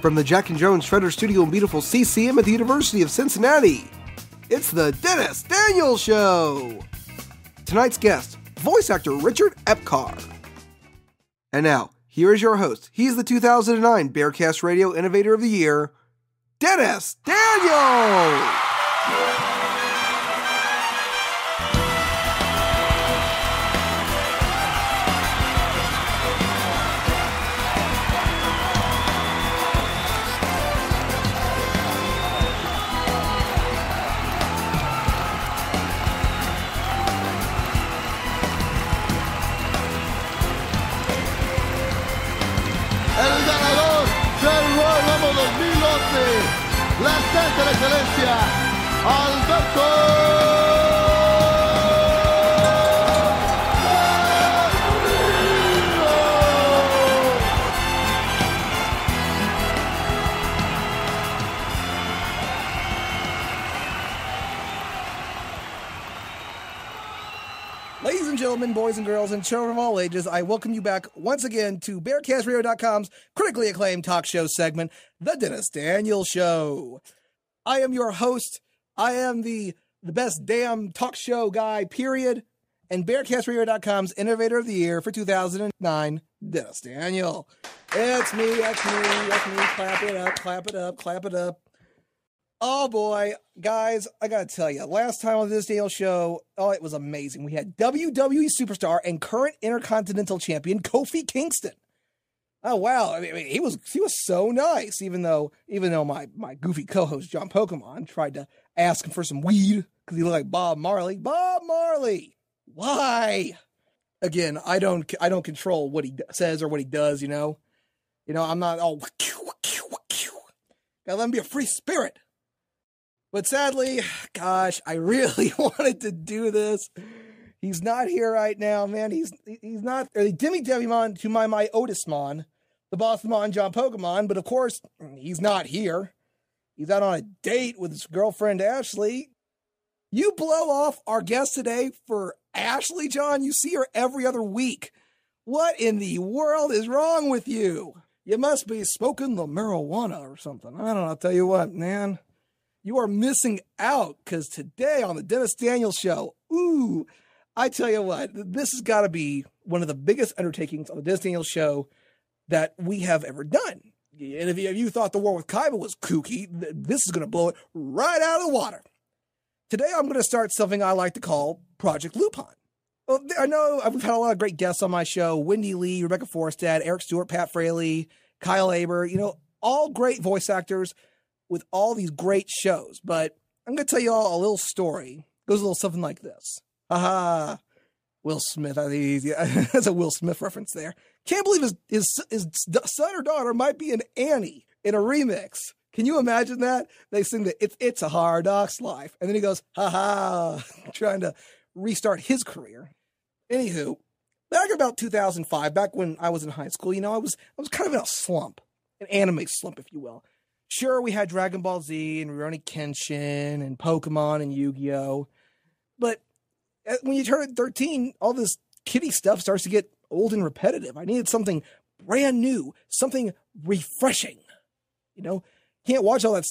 From the Jack and Jones Shredder Studio in beautiful CCM at the University of Cincinnati, it's the Dennis Daniels Show! Tonight's guest, voice actor Richard Epcar. And now, here is your host. He's the 2009 Bearcast Radio Innovator of the Year, Dennis Daniels! La Santa de Excelencia, Alberto. Ladies and gentlemen, boys and girls, and children of all ages, I welcome you back once again to BearcastRadio.com's critically acclaimed talk show segment, The Dennis Daniels Show. I am your host. I am the best damn talk show guy, period, and BearcastRadio.com's Innovator of the Year for 2009, Dennis Daniel. It's me. Clap it up, clap it up, clap it up. Oh boy, guys, I gotta tell you, last time on this Daniel Show, it was amazing. We had WWE superstar and current Intercontinental Champion Kofi Kingston. Oh wow, I mean, he was so nice, even though my goofy co-host John Pokemon tried to ask him for some weed because he looked like Bob Marley. Bob Marley, why? Again, I don't control what he says or what he does. You know, I'm not all gotta let him be a free spirit. But sadly, gosh, I really wanted to do this. He's not here right now, man. He's not. Or the Digimon to my Myotismon, the Bossmon John Pokemon. But of course, he's not here. He's out on a date with his girlfriend Ashley. You blow off our guest today for Ashley, John. You see her every other week. What in the world is wrong with you? You must be smoking the marijuana or something. I don't know. I'll tell you what, man. You are missing out, because today on the Dennis Daniels Show, I tell you what, this has got to be one of the biggest undertakings on the Dennis Daniels Show that we have ever done. And if you thought the war with Kaiba was kooky, this is going to blow it right out of the water. Today I'm going to start something I like to call Project Lupin. Well, I know we've had a lot of great guests on my show: Wendy Lee, Rebecca Forstad, Eric Stewart, Pat Fraley, Kyle Aber, all great voice actors with all these great shows. But I'm going to tell you all a little story. It goes a little something like this. Will Smith. I think that's a Will Smith reference there. Can't believe his son or daughter might be an Annie in a remix. Can you imagine that? They sing the It's a Hard Knock's Life. And then he goes, trying to restart his career. Anywho, back about 2005, back when I was in high school, I was kind of in a slump, an anime slump, if you will. Sure, we had Dragon Ball Z and Rurouni Kenshin and Pokemon and Yu-Gi-Oh! But when you turn 13, all this kiddie stuff starts to get old and repetitive. I needed something brand new, something refreshing. Can't watch all that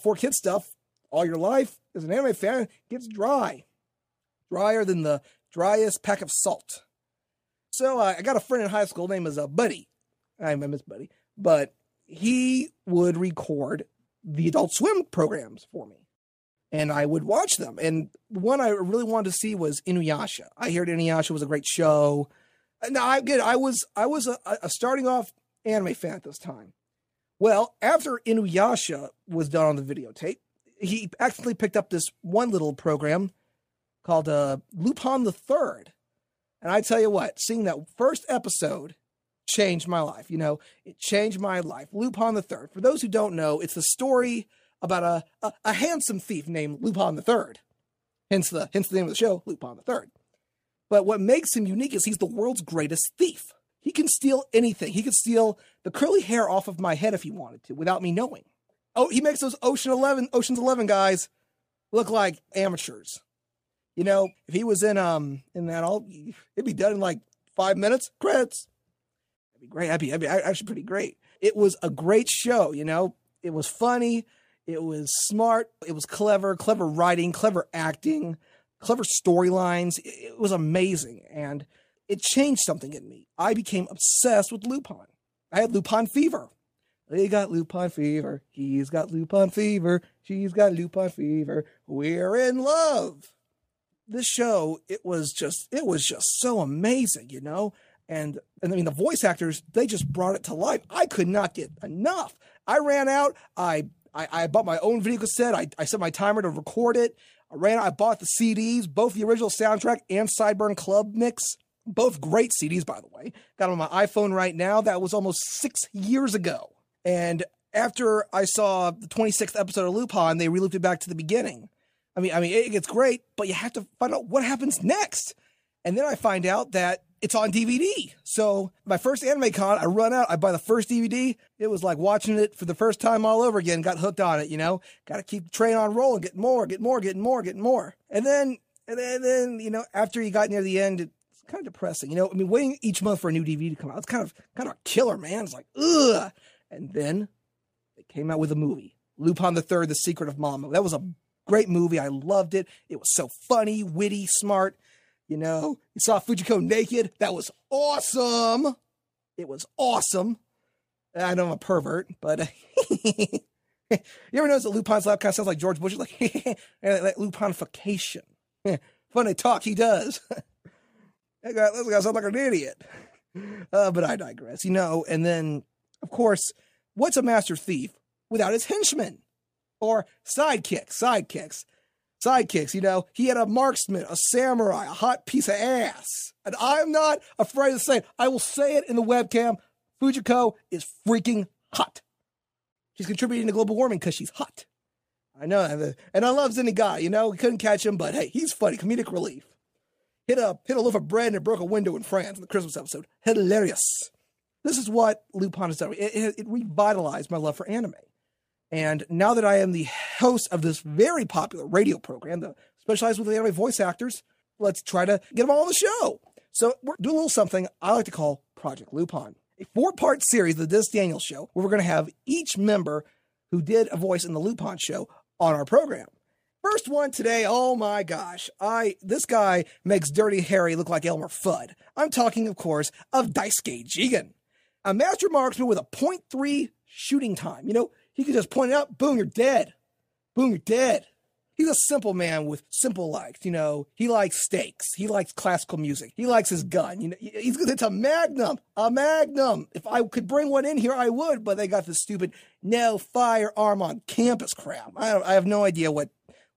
4Kids stuff all your life. As an anime fan, it gets dry. Drier than the driest pack of salt. So I got a friend in high school named Buddy. I miss Buddy. But he would record the Adult Swim programs for me, and I would watch them. And the one I really wanted to see was Inuyasha. I heard Inuyasha was a great show. Now, I was a starting off anime fan at this time. Well, after Inuyasha was done on the videotape, he accidentally picked up this one little program called Lupin III. And I tell you what, seeing that first episode changed my life. It changed my life. Lupin III. For those who don't know, it's the story about a handsome thief named Lupin III. Hence the name of the show, Lupin III. But what makes him unique is he's the world's greatest thief. He can steal anything. He could steal the curly hair off of my head if he wanted to, without me knowing. Oh, he makes those Ocean's 11 guys look like amateurs. If he was in that, it'd be done in like 5 minutes. Credits. That'd be great. That'd be actually pretty great. It was a great show, you know. It was funny. It was smart. It was clever writing, clever acting, clever storylines. It was amazing. And it changed something in me. I became obsessed with Lupin. I had Lupin fever. They got Lupin fever. He's got Lupin fever. She's got Lupin fever. We're in love. This show, it was just so amazing, you know? And I mean, the voice actors, they just brought it to life. I could not get enough. I ran out. I bought my own video cassette. I set my timer to record it. I bought the CDs, both the original soundtrack and Sideburn Club mix. Both great CDs, by the way. Got them on my iPhone right now. That was almost 6 years ago. And after I saw the 26th episode of Lupin, they relooped it back to the beginning. I mean, it gets great, but you have to find out what happens next. And then I find out that it's on DVD. So my first anime con, I run out, I buy the first DVD. It was like watching it for the first time all over again. Got hooked on it, you know. Got to keep the train on rolling, get more. And then, you know, after you got near the end, it's kind of depressing. You know, I mean, waiting each month for a new DVD to come out, it's kind of a killer, man. It's like, ugh. And then they came out with a movie, Lupin III: The Secret of Mama. That was a great movie. I loved it. It was so funny, witty, smart. You know, you saw Fujiko naked. That was awesome. It was awesome. I know I'm a pervert, but you ever notice that Lupin's laugh kind of sounds like George Bush's, like Lupinification. Funny talk he does. This guy sounds like an idiot. But I digress, you know. And then, of course, what's a master thief without his henchmen? Or sidekicks, you know. He had a marksman, a samurai, a hot piece of ass. And I'm not afraid to say it. I will say it in the webcam. Fujiko is freaking hot. She's contributing to global warming because she's hot. I know. And I love Zenny Guy, you know. We couldn't catch him, but hey, he's funny. Comedic relief. Hit a loaf of bread and it broke a window in France in the Christmas episode. Hilarious. This is what Lupin has done. It revitalized my love for anime. And now that I am the host of this very popular radio program that specializes with anime voice actors, let's try to get them all on the show. So we're doing a little something I like to call Project Lupin, a 4-part series of the Dennis Daniels Show, where we're going to have each member who did a voice in the Lupin show on our program. First one today, oh my gosh, this guy makes Dirty Harry look like Elmer Fudd. I'm talking, of course, of Daisuke Jigen, a master marksman with a .3 shooting time. You know, he can just point it out, boom, you're dead. Boom, you're dead. He's a simple man with simple likes, you know. He likes steaks. He likes classical music. He likes his gun. You know, it's a Magnum. A Magnum. If I could bring one in here, I would, but they got this stupid no firearm on campus crap. I have no idea what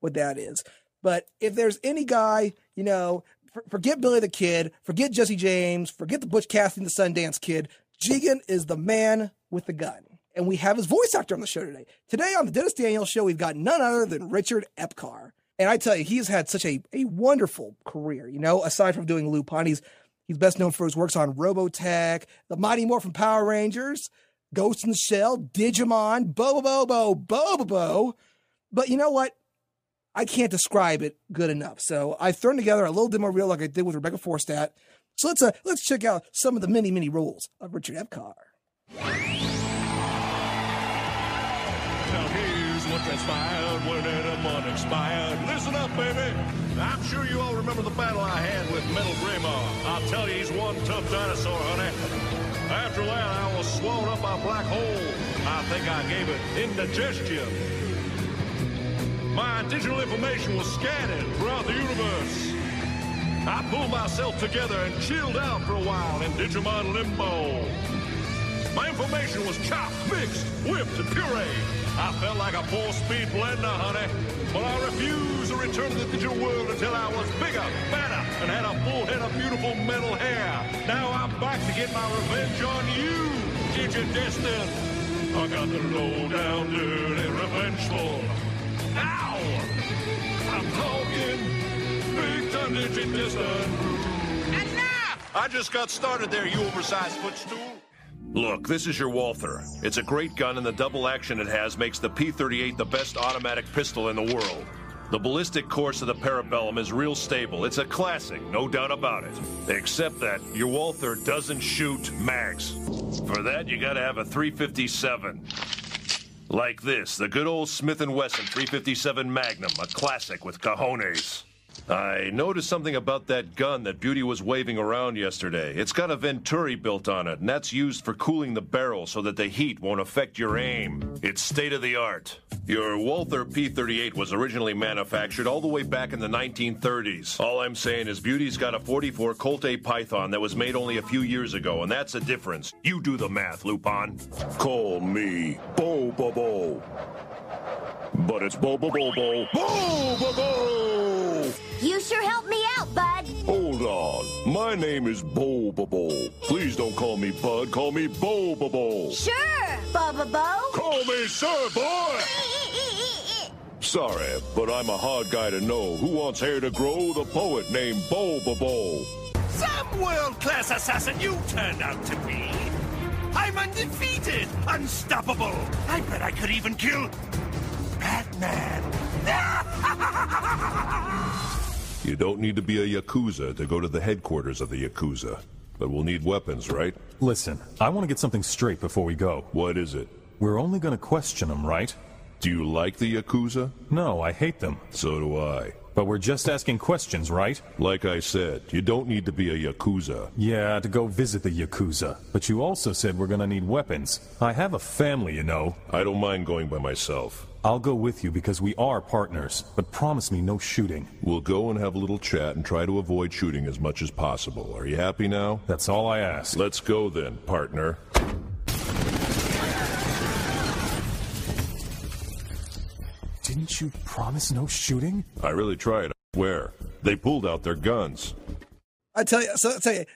that is. But if there's any guy, you know, forget Billy the Kid, forget Jesse James, forget the Butch Cassidy and the Sundance Kid, Jigen is the man with the gun. And we have his voice actor on the show today. Today on the Dennis Daniels Show, we've got none other than Richard Epcar. And I tell you, he's had such a wonderful career, you know, aside from doing Lupin. He's best known for his works on Robotech, the Mighty Morphin Power Rangers, Ghost in the Shell, Digimon, Bobobo-bo Bo-bobo. But you know what? I can't describe it good enough. So I've thrown together a little demo reel like I did with Rebecca Forstadt. So let's check out some of the many roles of Richard Epcar. Now here's what transpired when Etemon expired. Listen up, baby. I'm sure you all remember the battle I had with Metal Greymon. I'll tell you, he's one tough dinosaur, honey. After that, I was swallowed up by a black hole. I think I gave it indigestion. My digital information was scattered throughout the universe. I pulled myself together and chilled out for a while in Digimon Limbo. My information was chopped, mixed, whipped, and pureed. I felt like a 4-speed blender, honey. But I refused to return to the digital world until I was bigger, better, and had a full head of beautiful metal hair. Now I'm back to get my revenge on you, Digidestin. I got the low-down, dirty, revengeful. Ow! I'm talking big-time Digidestin. Enough! I just got started there, you oversized footstool. Look, this is your Walther. It's a great gun, and the double action it has makes the P-38 the best automatic pistol in the world. The ballistic course of the Parabellum is real stable. It's a classic, no doubt about it. Except that your Walther doesn't shoot mags. For that, you gotta have a 357. Like this, the good old Smith & Wesson 357 Magnum, a classic with cojones. I noticed something about that gun that Beauty was waving around yesterday. It's got a Venturi built on it, and that's used for cooling the barrel so that the heat won't affect your aim. It's state-of-the-art. Your Walther P-38 was originally manufactured all the way back in the 1930s. All I'm saying is Beauty's got a 44 Colt A Python that was made only a few years ago, and that's a difference. You do the math, Lupin. Call me Bobobo. But it's Bobobo-bo Bo-bobo! You sure helped me out, bud. Hold on. My name is Bobobo. Please don't call me Bud. Call me Bobobo. Sure, Bobobo. Call me Sir Boy! Sorry, but I'm a hard guy to know. Who wants hair to grow? The poet named Bobobo. Some world-class assassin you turned out to be. I'm undefeated, unstoppable. I bet I could even kill Batman. You don't need to be a Yakuza to go to the headquarters of the Yakuza. But we'll need weapons, right? Listen, I want to get something straight before we go. What is it? We're only going to question them, right? Do you like the Yakuza? No, I hate them. So do I. But we're just asking questions, right? Like I said, you don't need to be a Yakuza. Yeah, to go visit the Yakuza. But you also said we're gonna need weapons. I have a family, you know. I don't mind going by myself. I'll go with you because we are partners. But promise me no shooting. We'll go and have a little chat and try to avoid shooting as much as possible. Are you happy now? That's all I ask. Let's go then, partner. Didn't you promise no shooting? I really tried. I swear. They pulled out their guns. I tell you,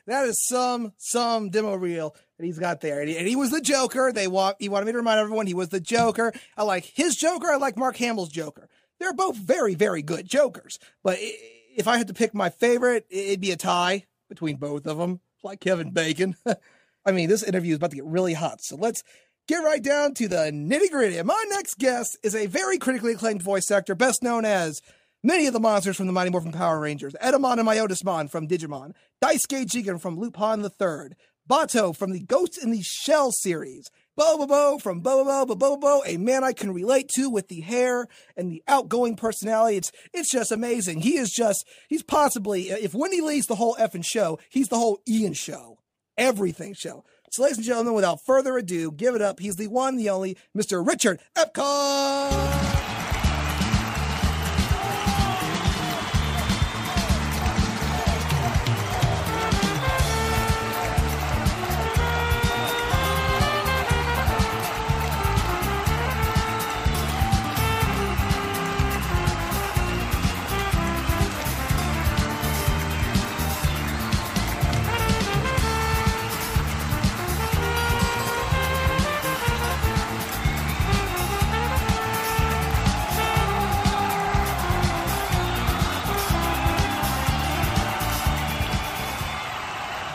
that is some demo reel that he's got there, and he was the Joker. He wanted me to remind everyone he was the Joker. I like his Joker. I like Mark Hamill's Joker. They're both very, very good Jokers. But if I had to pick my favorite, it'd be a tie between both of them, like Kevin Bacon. I mean, this interview is about to get really hot, so let's get right down to the nitty-gritty. My next guest is a very critically acclaimed voice actor, best known as many of the monsters from the Mighty Morphin Power Rangers, Etemon and Myotismon from Digimon, Daisuke Jigen from Lupin III, Batou from the Ghost in the Shell series, Bobobo from Bobobo-bo Bo-bobo, a man I can relate to with the hair and the outgoing personality. It's just amazing. He's possibly, if Wendy Lee's the whole effing show, he's the whole Ian show. Everything show. So, ladies and gentlemen, without further ado, give it up. He's the one, the only, Mr. Richard Epcar!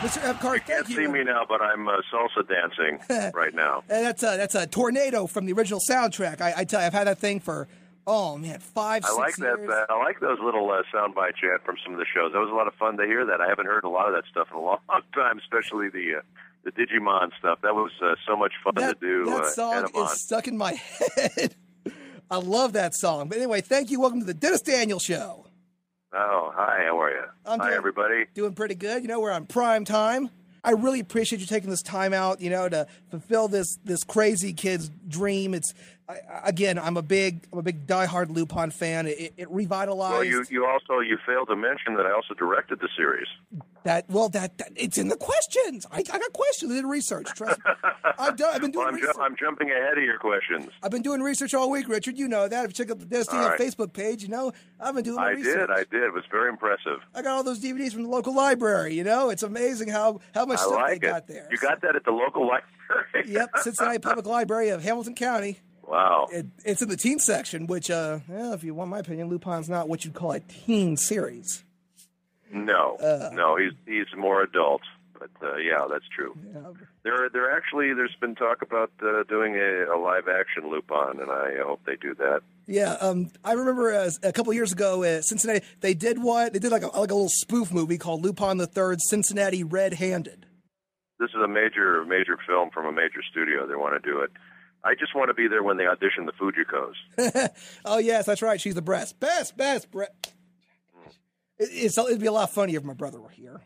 Mr. Epcar, you can't see me now, but I'm salsa dancing right now. And that's a Tornado from the original soundtrack. I tell you, I've had that thing for 5, 6 years. I like those little sound bites you had from some of the shows. That was a lot of fun to hear that. I haven't heard a lot of that stuff in a long time, especially the Digimon stuff. That was so much fun to do. That song is stuck in my head. I love that song. But anyway, thank you. Welcome to the Dennis Daniels Show. Oh, hi, how are you? Hi, everybody. Doing pretty good. We're on prime time. I really appreciate you taking this time out, to fulfill this crazy kid's dream. I'm a big diehard Lupin fan. It revitalized. Well, you failed to mention that I also directed the series. That it's in the questions. I got questions. I did research. Trust me. I've been doing research. I'm jumping ahead of your questions. I've been doing research all week, Richard. You know that. If you check out the Destiny Facebook page, I've been doing my research. I did. It was very impressive. I got all those DVDs from the local library. It's amazing how much stuff they got there. You got that at the local library? Yep, Cincinnati Public Library of Hamilton County. Wow. It's in the teen section, which, if you want my opinion, Lupin's not what you'd call a teen series. No, he's more adult. But yeah, that's true. Yeah. There's been talk about doing a live action Lupin, and I hope they do that. Yeah, I remember a couple of years ago at Cincinnati, they did like a little spoof movie called Lupin III, Cincinnati Red-Handed. This is a major film from a major studio. They want to do it. I just want to be there when they audition the Fujikos. Oh, yes, that's right. She's the best. It'd be a lot funnier if my brother were here.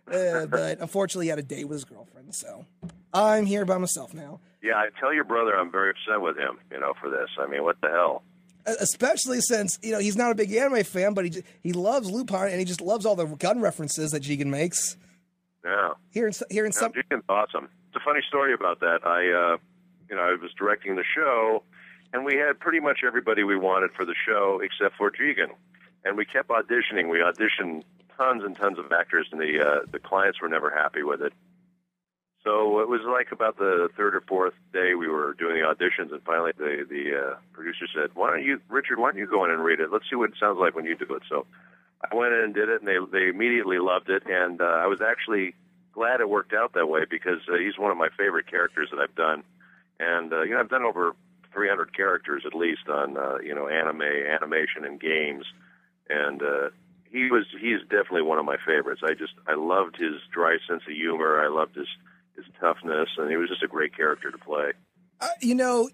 But unfortunately, he had a date with his girlfriend, so I'm here by myself now. Yeah, I tell your brother I'm very upset with him, for this. I mean, what the hell? Especially since, he's not a big anime fan, but he loves Lupin, and he just loves all the gun references that Jigen makes. Yeah. Hearing some... Jigen's awesome. It's a funny story about that. I was directing the show, and we had pretty much everybody we wanted for the show except for Jigen. And we kept auditioning. We auditioned tons and tons of actors, and the clients were never happy with it. So it was like about the third or fourth day we were doing the auditions, and finally the producer said, Richard, why don't you go in and read it? Let's see what it sounds like when you do it. So I went in and did it, and they immediately loved it, and I was actually glad it worked out that way because he's one of my favorite characters that I've done. And, I've done over 300 characters at least on, animation and games. And he's definitely one of my favorites. I loved his dry sense of humor. I loved his toughness, and he was just a great character to play. I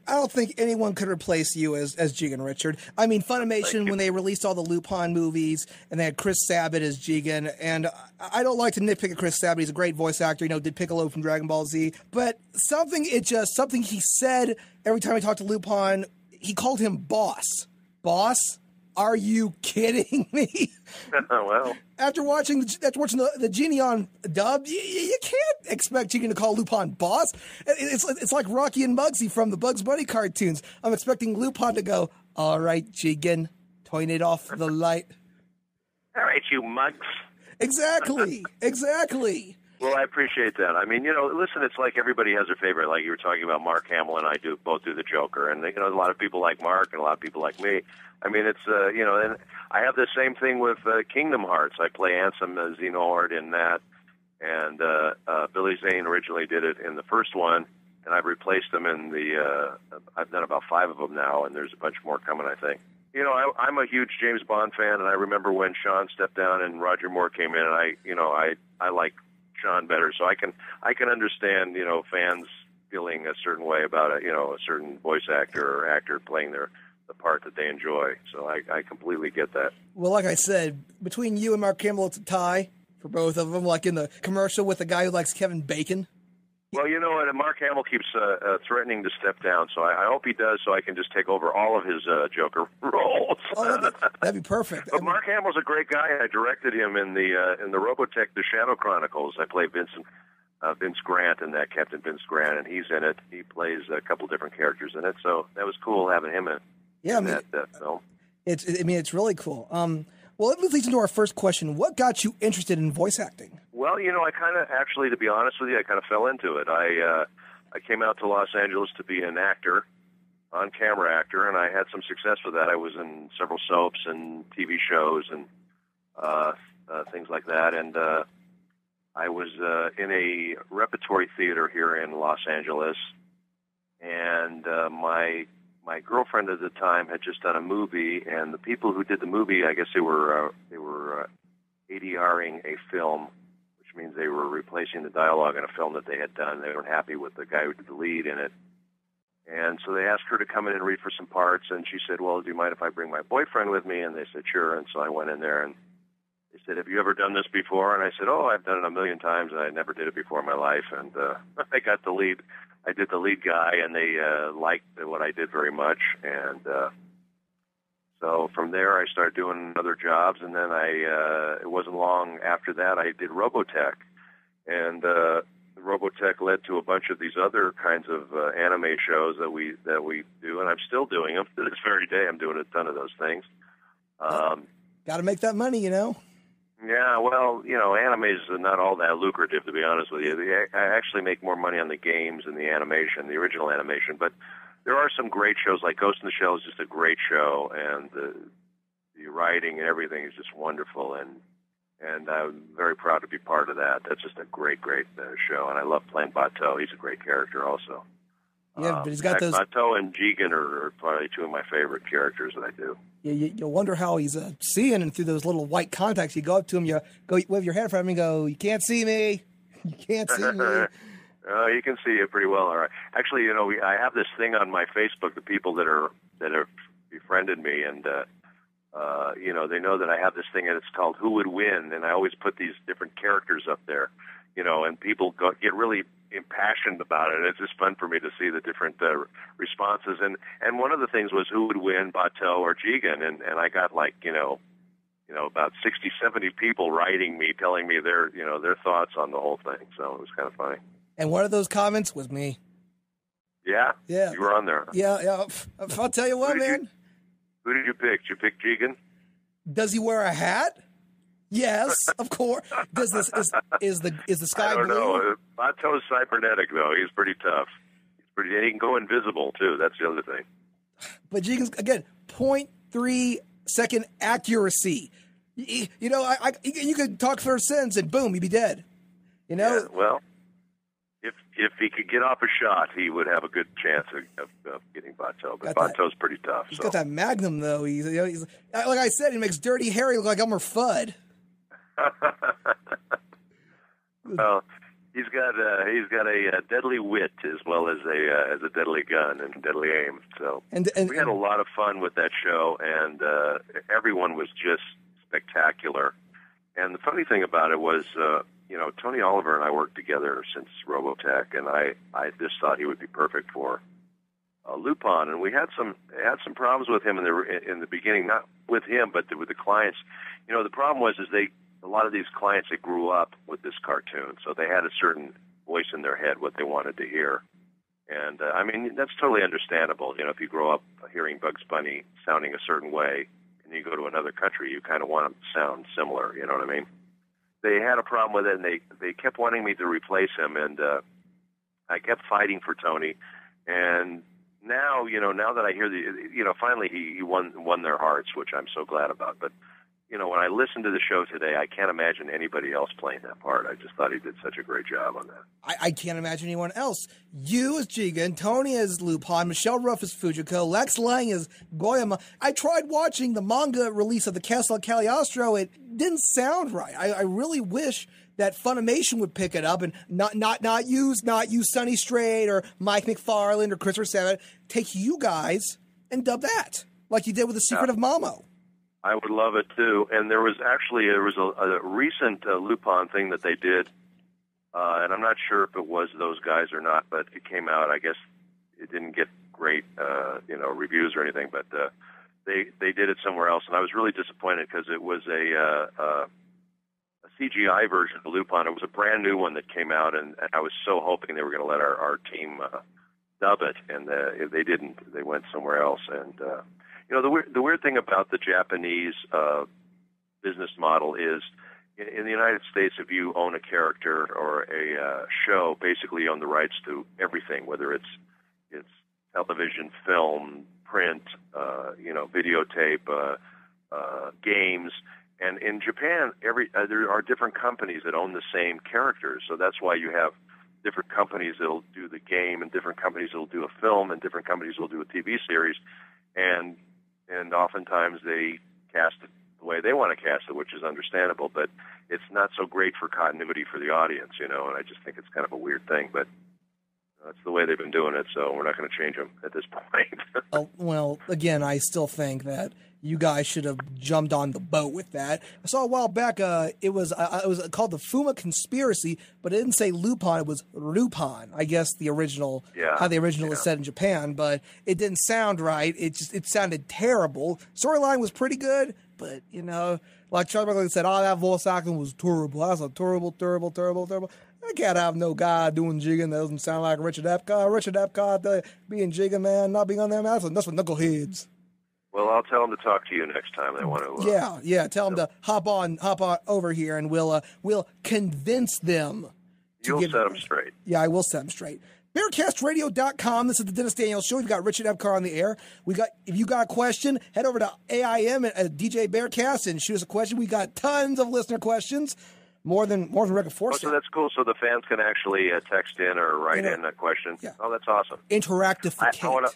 don't think anyone could replace you as Jigen, Richard. I mean, Funimation, when they released all the Lupin movies, and they had Chris Sabat as Jigen, and I don't like to nitpick at Chris Sabat. He's a great voice actor, did Piccolo from Dragon Ball Z, but something he said every time he talked to Lupin, he called him boss. Boss? Are you kidding me? Well, after watching the Jigen dub, you can't expect Jigen to call Lupin boss. It's like Rocky and Muggsy from the Bugs Bunny cartoons. I'm expecting Lupin to go, "All right, Jigen, turn it off the light." All right, you mugs. Exactly. Well, I appreciate that. I mean, listen, it's like everybody has their favorite. Like you were talking about Mark Hamill and I both do the Joker. And, a lot of people like Mark and a lot of people like me. I mean, it's, and I have the same thing with Kingdom Hearts. I play Ansem Xehanort in that. And Billy Zane originally did it in the first one. And I've replaced him in I've done about 5 of them now. And there's a bunch more coming, I think. I'm a huge James Bond fan. And I remember when Sean stepped down and Roger Moore came in. And I like Sean better, so I can understand fans feeling a certain way about a certain voice actor or actor playing the part that they enjoy. So I completely get that. Well, like I said, between you and Mark Hamill, it's a tie for both of them. Like in the commercial with the guy who likes Kevin Bacon. Well, and Mark Hamill keeps threatening to step down, so I hope he does, so I can just take over all of his Joker roles. Oh, that'd be perfect. But Mark Hamill's a great guy. I directed him in the Robotech: The Shadow Chronicles. I play Vince Grant in that, Captain Vince Grant, and he's in it. He plays a couple different characters in it, so that was cool having him in that film. It's really cool. Well, it leads into our first question. What got you interested in voice acting? Well, I kind of, actually, to be honest with you, I kind of fell into it. I came out to Los Angeles to be an actor, on-camera actor, and I had some success with that. I was in several soaps and TV shows and things like that. And I was in a repertory theater here in Los Angeles, and my girlfriend at the time had just done a movie, and the people who did the movie, I guess they were ADRing a film, which means they were replacing the dialogue in a film that they had done. They weren't happy with the guy who did the lead in it. And so they asked her to come in and read for some parts, and she said, well, do you mind if I bring my boyfriend with me? And they said, sure. And so I went in there, and they said, have you ever done this before? And I said, oh, I've done it a million times, and I never did it before in my life. And I got the lead. I did the lead guy, and they liked what I did very much. And so from there, I started doing other jobs, and then it wasn't long after that I did Robotech. And Robotech led to a bunch of these other kinds of anime shows that we do, and I'm still doing them. To this very day, I'm doing a ton of those things. Got to make that money, Yeah, well, anime is not all that lucrative, to be honest with you. I actually make more money on the games and the animation, the original animation. But there are some great shows, like Ghost in the Shell is just a great show, and the writing and everything is just wonderful. And And I'm very proud to be part of that. That's just a great show, and I love playing Batou. He's a great character also. Yeah, but he's got those... Batou and Jigen are probably two of my favorite characters that I do. Yeah, you'll wonder how he's seeing, and through those little white contacts, you go up to him, you go wave your hand in front of him and go, "You can't see me. You can't see me." You can see it pretty well, all right. Actually, I have this thing on my Facebook, the people that have befriended me, and they know that I have this thing, and it's called Who Would Win, and I always put these different characters up there, and people get really impassioned about it. It's just fun for me to see the different responses, and one of the things was who would win, Batou or Jigen, and I got about 60, 70 people writing me, telling me their thoughts on the whole thing, so it was kind of funny. And one of those comments was me. Yeah? Yeah. You were on there. Yeah. I'll tell you what, man. Who did you pick? Did you pick Jigen? Does he wear a hat? Yes, of course. Is the sky blue? I don't know. Batou's cybernetic, though. He's pretty tough. He can go invisible, too. That's the other thing. But Jigen's, again, 0.3 second accuracy. You could talk for a sentence and boom, he'd be dead. Yeah, well, if he could get off a shot, he would have a good chance of getting Batou. But Batou's pretty tough. He's got that magnum, though. He's like I said, he makes Dirty Harry look like Elmer Fudd. Well, he's got a deadly wit as well as a deadly gun and deadly aim. So we had a lot of fun with that show, and everyone was just spectacular. And the funny thing about it was, Tony Oliver and I worked together since Robotech, and I just thought he would be perfect for Lupin. And we had some problems with him in the beginning, not with him, but with the clients. The problem was a lot of these clients, they grew up with this cartoon, so they had a certain voice in their head, what they wanted to hear. And, that's totally understandable. If you grow up hearing Bugs Bunny sounding a certain way, and you go to another country, you kind of want them to sound similar, you know what I mean? They had a problem with it, and they kept wanting me to replace him, and I kept fighting for Tony. And now that I hear finally he won their hearts, which I'm so glad about. But, when I listen to the show today, I can't imagine anybody else playing that part. I just thought he did such a great job on that. I can't imagine anyone else. You as Jigen, Tony as Lupin, Michelle Ruff as Fujiko, Lex Lang as Goyama. I tried watching the manga release of the Castle of Cagliostro. It didn't sound right. I really wish that Funimation would pick it up and not use Sonny Strait or Mike McFarland or Christopher Sabat. Take you guys and dub that like you did with The Secret of Momo. I would love it, too. And there was a recent Lupin thing that they did, and I'm not sure if it was those guys or not, but it came out. I guess it didn't get great, reviews or anything, but they did it somewhere else, and I was really disappointed because it was a CGI version of Lupin. It was a brand new one that came out, and I was so hoping they were going to let our team dub it, and they didn't. They went somewhere else, and the weird thing about the Japanese business model is, in the United States, if you own a character or a show, basically you own the rights to everything, whether it's television, film, print, videotape, games. And in Japan, there are different companies that own the same characters, so that's why you have different companies that'll do the game, and different companies that'll do a film, and different companies will do a TV series, and oftentimes they cast it the way they want to cast it, which is understandable, but it's not so great for continuity for the audience, and I just think it's kind of a weird thing, but that's the way they've been doing it, so we're not going to change them at this point. Well, again, I still think that you guys should have jumped on the boat with that. I saw a while back, it was called the Fuma Conspiracy, but it didn't say Lupin, it was Lupin. I guess the original, how the original is said in Japan, but it didn't sound right. It sounded terrible. Storyline was pretty good, but, like Charlie Berkeley said, that voice acting was terrible. That's a terrible. I can't have no guy doing Jigen that doesn't sound like Richard Epcar. Richard Epcar being Jigen, man, not being on them. That's for knuckleheads. Well, I'll tell them to talk to you next time they want to. Yeah. Tell them to hop on over here, and we'll convince them. You'll set them straight. Yeah, I will set them straight. BearcastRadio.com. This is the Dennis Daniels Show. We've got Richard Epcar on the air. If you got a question, head over to AIM at DJ Bearcast and shoot us a question. We got tons of listener questions, more than record force. So that's cool. So the fans can actually text in or write in a question. Yeah. Oh, that's awesome. Interactive.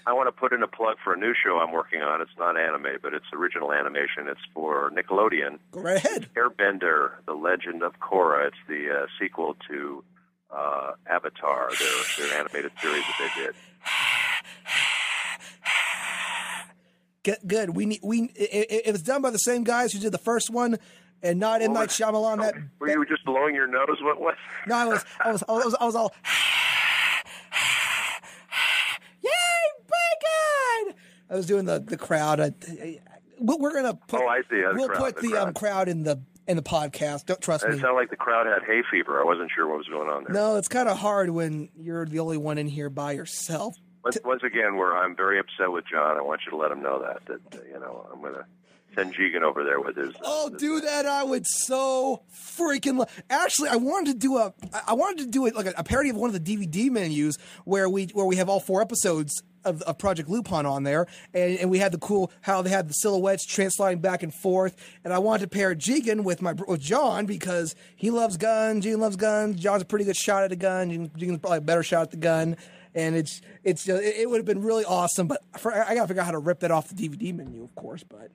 I want to put in a plug for a new show I'm working on. It's not anime, but it's original animation. It's for Nickelodeon. Go right ahead. Airbender: The Legend of Korra. It's the sequel to Avatar, their animated series that they did. Good. If it's done by the same guys who did the first one, and not M. Night Shyamalan. Were you just blowing your nose? What? No, I was all. Yay, bacon! I was doing the crowd. We're gonna put. Oh, I see. We'll put the crowd in the podcast. Don't trust me. It sounded like the crowd had hay fever. I wasn't sure what was going on there. No, it's kind of hard when you're the only one in here by yourself. Once again, I'm very upset with John. I want you to let him know that I'm going to send Jigen over there with his. Do that! I would so freaking. Actually, I wanted to do like a parody of one of the DVD menus where we have all 4 episodes of Project Lupin on there, and we had how they had the silhouettes translating back and forth, and I wanted to pair Jigen with John because he loves guns, Jigen loves guns, John's a pretty good shot at a gun, Jigen's probably a better shot at the gun, and it would have been really awesome, but I gotta figure out how to rip that off the DVD menu, of course, but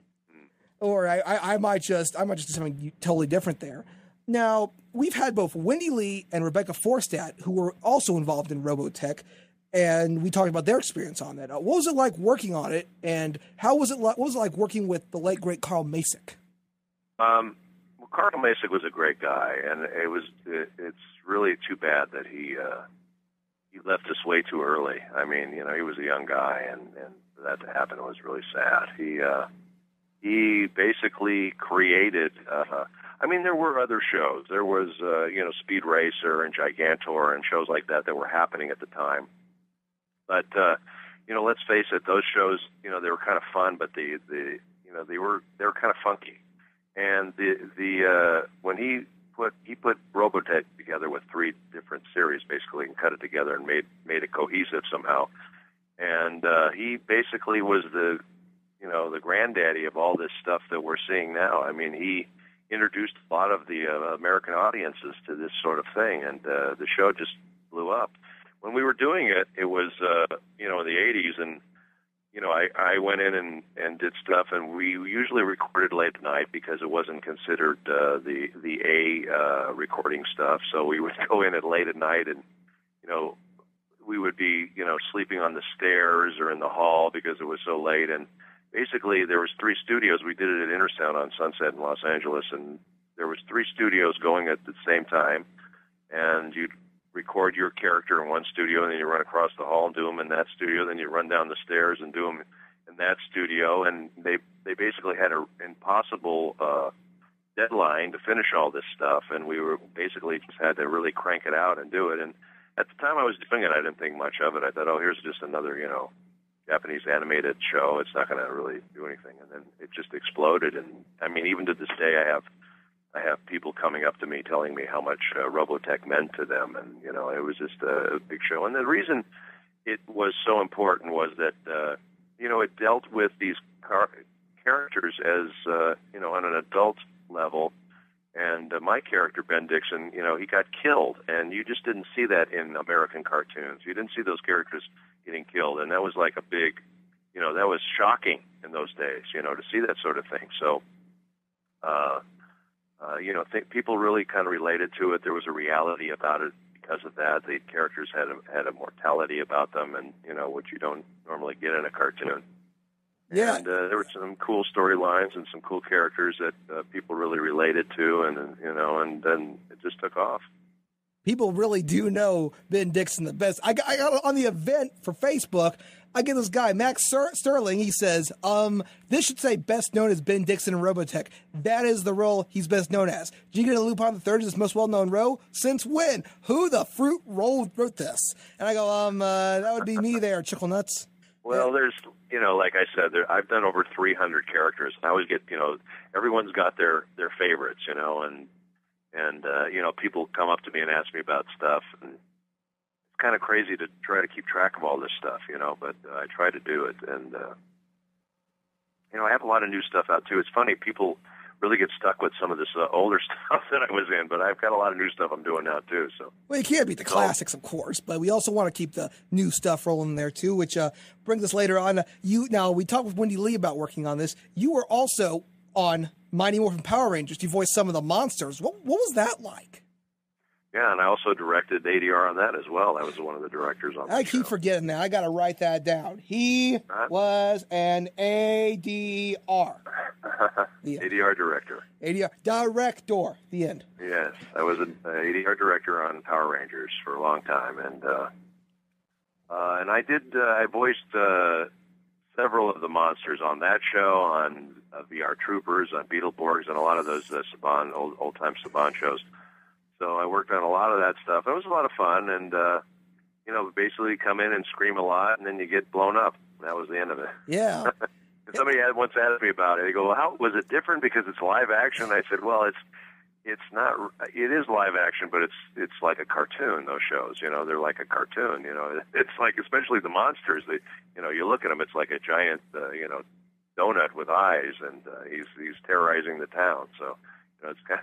or I might just do something totally different there. Now, we've had both Wendy Lee and Rebecca Forstadt, who were also involved in Robotech, and we talked about their experience on that. What was it like working on it, and what was it like working with the late great Carl Masick? Well, Carl Masick was a great guy, and it's really too bad that he left us way too early. I mean, he was a young guy, and for that to happen was really sad. He basically created. There were other shows. There was Speed Racer and Gigantor and shows like that were happening at the time. But let's face it, those shows, they were kind of fun, but they were kind of funky. And when he put Robotech together with 3 different series, basically, and cut it together and made it cohesive somehow. And he basically was the granddaddy of all this stuff that we're seeing now. I mean, he introduced a lot of the American audiences to this sort of thing, and the show just blew up. When we were doing it, it was, in the 80s, and, I went in and did stuff, and we usually recorded late at night because it wasn't considered the A recording stuff, so we would go in at late at night, and, we would be, sleeping on the stairs or in the hall because it was so late, and basically there was 3 studios. We did it at Intersound on Sunset in Los Angeles, and there was 3 studios going at the same time, and you'd record your character in one studio, and then you run across the hall and do them in that studio, then you run down the stairs and do them in that studio, and they basically had an impossible deadline to finish all this stuff, and we were basically just had to really crank it out and do it. And at the time I was doing it, I didn't think much of it. I thought, here's just another, Japanese animated show. It's not going to really do anything. And then it just exploded. And I mean, even to this day, I have people coming up to me telling me how much Robotech meant to them. And, it was just a big show. And the reason it was so important was that, it dealt with these characters as, on an adult level. And my character, Ben Dixon, he got killed. And you just didn't see that in American cartoons. You didn't see those characters getting killed. And that was like a big, that was shocking in those days, to see that sort of thing. So, people really kind of related to it. There was a reality about it because of that. The characters had a mortality about them, and, which you don't normally get in a cartoon. Yeah. And there were some cool storylines and some cool characters that people really related to, and then it just took off. People really do know Ben Dixon the best. I got on the event for Facebook. I get this guy, Max Sterling. He says, this should say best known as Ben Dixon in Robotech. That is the role he's best known as. Jigen and Lupin III is his most well-known role. Since when? Who the fruit wrote this? And I go, that would be me there, Chickle Nuts. Well, there's, like I said, I've done over 300 characters. I always get, everyone's got their favorites, and people come up to me and ask me about stuff, and kind of crazy to try to keep track of all this stuff, but I try to do it. And, I have a lot of new stuff out, too. It's funny, people really get stuck with some of this older stuff that I was in, but I've got a lot of new stuff I'm doing now, too. So, well, you can't beat the classics, of course, but we also want to keep the new stuff rolling there, too, which brings us later on. Now, we talked with Wendy Lee about working on this. You were also on Mighty Morphin Power Rangers. You voiced some of the monsters. What was that like? Yeah, and I also directed ADR on that as well. I was one of the directors on that. I keep forgetting that. I got to write that down. He was an ADR. ADR director. ADR director. The end. Yes, I was an ADR director on Power Rangers for a long time, and I voiced several of the monsters on that show, on VR Troopers, on Beetleborgs, and a lot of those Saban old-time Saban shows. So I worked on a lot of that stuff. It was a lot of fun, and basically come in and scream a lot, and then you get blown up. That was the end of it. Yeah. Somebody once asked me about it. They go, "Well, how was it different because it's live action?" I said, "Well, it's not. It is live action, but it's like a cartoon. Those shows, they're like a cartoon. It's like, especially the monsters. You look at them, it's like a giant, donut with eyes, and he's terrorizing the town. So." It's kind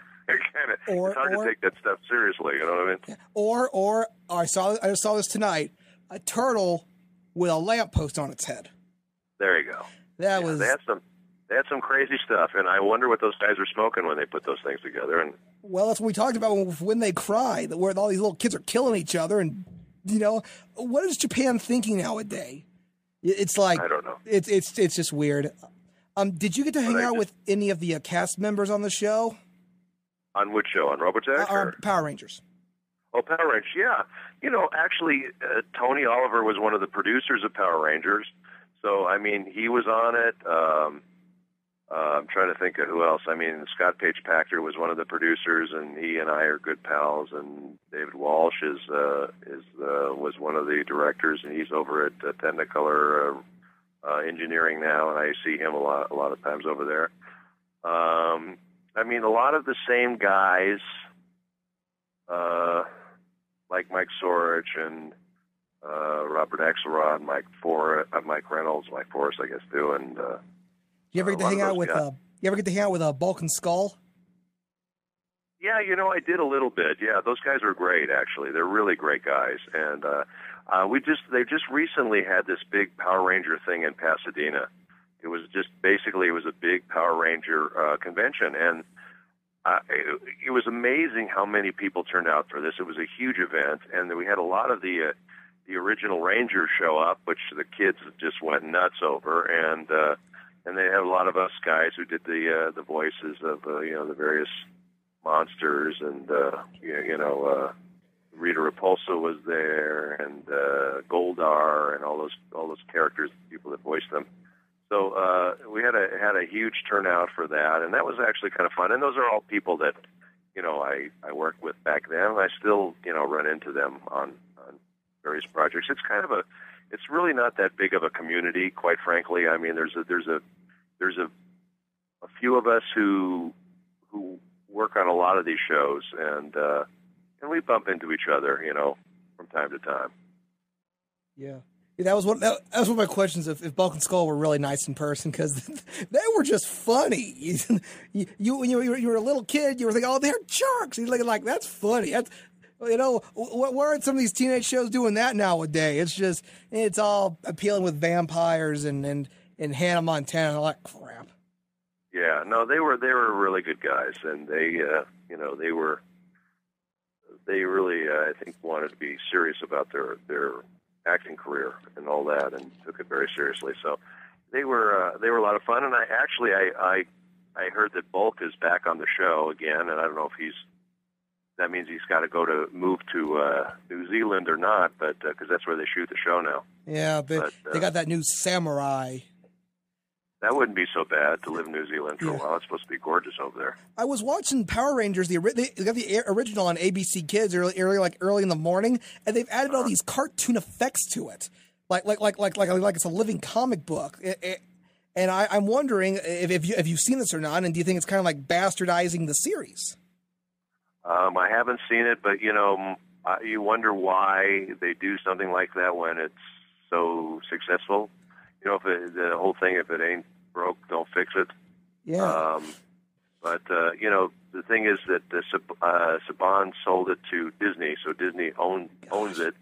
of it's hard to take that stuff seriously. You know what I mean? Yeah. Or I saw this tonight. A turtle with a lamppost on its head. There you go. They had some crazy stuff, and I wonder what those guys are smoking when they put those things together. And well, that's what we talked about when they cry, where all these little kids are killing each other, and what is Japan thinking nowadays? It's like, I don't know. It's just weird. Did you get to hang out with any of the cast members on the show? On which show? On Robotech? Or Power Rangers. Oh, Power Rangers, yeah. Actually, Tony Oliver was one of the producers of Power Rangers. So, he was on it. I'm trying to think of who else. Scott Page-Packer was one of the producers, and he and I are good pals. And David Walsh was one of the directors, and he's over at Technicolor Engineering now, and I see him a lot of times over there. A lot of the same guys, like Mike Sorich and Robert Axelrod, Mike Reynolds, Mike Forrest, I guess, too. And you ever get to hang out with? You ever get to hang out with Bulk and Skull? Yeah, I did a little bit. Yeah, those guys are great. Actually, they're really great guys, and they just recently had this big Power Ranger thing in Pasadena. It was a big Power Ranger convention, and it was amazing how many people turned out for this. It was a huge event, and we had a lot of the original Rangers show up, which the kids just went nuts over, and they had a lot of us guys who did the voices of the various monsters, and Rita Repulsa was there, and Goldar, and all those characters, people that voiced them. So we had a huge turnout for that, and that was actually kind of fun. And those are all people that I worked with back then, and I still run into them on various projects. It's really not that big of a community, quite frankly. There's a few of us who work on a lot of these shows, and we bump into each other, from time to time. Yeah. That was one of my questions. If Bulk and Skull were really nice in person, because they were just funny. When you were a little kid, you were thinking, "Oh, they're jerks." You're like, "That's funny." That's, where are some of these teenage shows doing that nowadays? It's all appealing with vampires and Hannah Montana and all that crap. Yeah, no, they were really good guys, and they really I think wanted to be serious about their acting career and all that, and took it very seriously. So they were a lot of fun. And I heard that Bulk is back on the show again, and I don't know if that means he's got to move to New Zealand or not, but because that's where they shoot the show now. Yeah, they got that new Samurai. That wouldn't be so bad to live in New Zealand for a while. It's supposed to be gorgeous over there. I was watching Power Rangers. They got the original on ABC Kids early in the morning, and they've added all these cartoon effects to it, like it's a living comic book. And I'm wondering if you've seen this or not, and do you think it's kind of like bastardizing the series? I haven't seen it, but you wonder why they do something like that when it's so successful. You know, the whole thing, if it ain't broke, don't fix it. Yeah. But you know, the thing is that Saban sold it to Disney, so Disney owns it.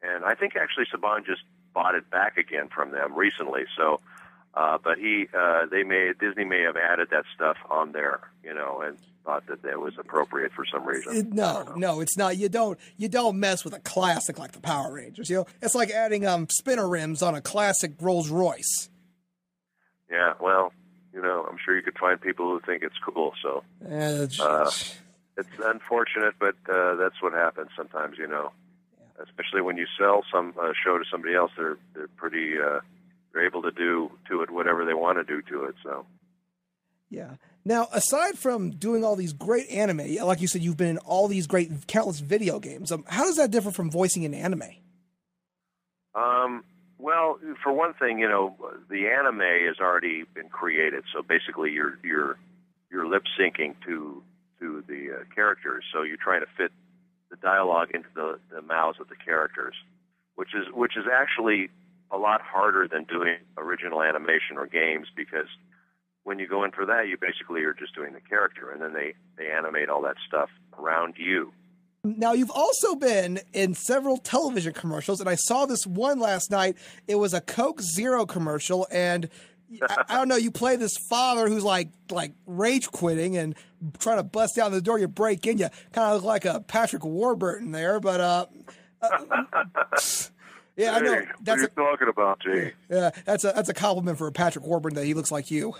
And I think actually Saban just bought it back again from them recently. So, but Disney may have added that stuff on there, you know, and thought that was appropriate for some reason. No, it's not. You don't mess with a classic like the Power Rangers. You know, it's like adding spinner rims on a classic Rolls Royce. Yeah, well, you know, I'm sure you could find people who think it's cool. So it's unfortunate, but that's what happens sometimes. You know, especially when you sell some show to somebody else, they're pretty they're able to do to it whatever they want to do to it. So yeah. Now, aside from doing all these great anime, like you said, you've been in all these great, countless video games. How does that differ from voicing in anime? Well, for one thing, you know, the anime has already been created, so basically you're lip syncing to the characters, so you're trying to fit the dialogue into the mouths of the characters, which is actually a lot harder than doing original animation or games, because when you go in for that, you basically are just doing the character, and then they animate all that stuff around you. Now, you've also been in several television commercials, and I saw this one last night. It was a Coke Zero commercial, and I don't know, you play this father who's like rage quitting and trying to bust down the door. You break in, you kind of look like a Patrick Warburton there, but yeah, I know. What are you talking about, Jay? Yeah, that's a compliment for Patrick Warburton that he looks like you.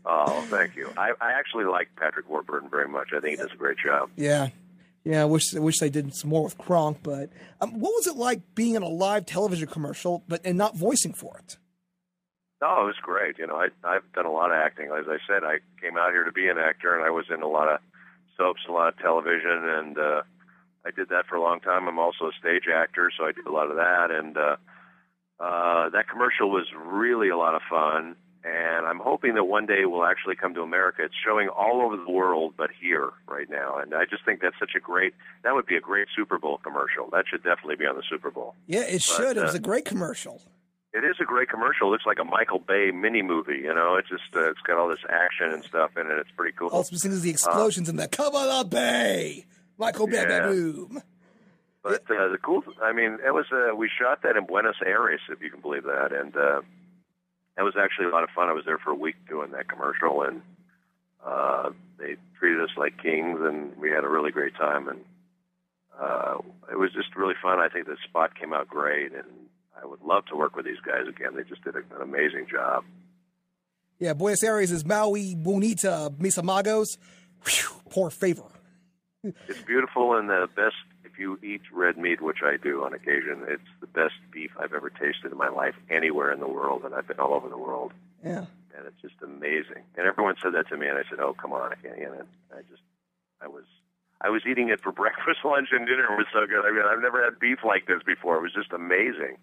Oh, thank you. I actually like Patrick Warburton very much. I think he does a great job. Yeah. I wish they did some more with Kronk. But what was it like being in a live television commercial and not voicing for it? Oh, it was great. You know, I've done a lot of acting. As I said, I came out here to be an actor, and I was in a lot of soaps, a lot of television, and I did that for a long time. I'm also a stage actor, so I did a lot of that. And that commercial was really a lot of fun. And I'm hoping that one day it will actually come to America. It's showing all over the world, but here right now. And I just think that's that would be a great Super Bowl commercial. That should definitely be on the Super Bowl. Yeah, it should. It was a great commercial. It is a great commercial. It looks like a Michael Bay mini movie. You know, it's just it's got all this action and stuff in it. It's pretty cool. Also, as the explosions in the "Come on the Bay," Michael Bay, boom. But the cool, I mean, it was we shot that in Buenos Aires, if you can believe that, and that was actually a lot of fun. I was there for a week doing that commercial, and they treated us like kings, and we had a really great time, and it was just really fun. I think the spot came out great, and I would love to work with these guys again. They just did an amazing job. Yeah, Buenos Aires is Maui Bonita Mis Amigos. Poor favor. It's beautiful, and the best, if you eat red meat, which I do on occasion, it's the best beef I've ever tasted in my life anywhere in the world, and I've been all over the world. Yeah. And it's just amazing. And everyone said that to me, and I said, oh, come on, I can't eat it. I was eating it for breakfast, lunch, and dinner. It was so good. I mean, I've never had beef like this before. It was just amazing.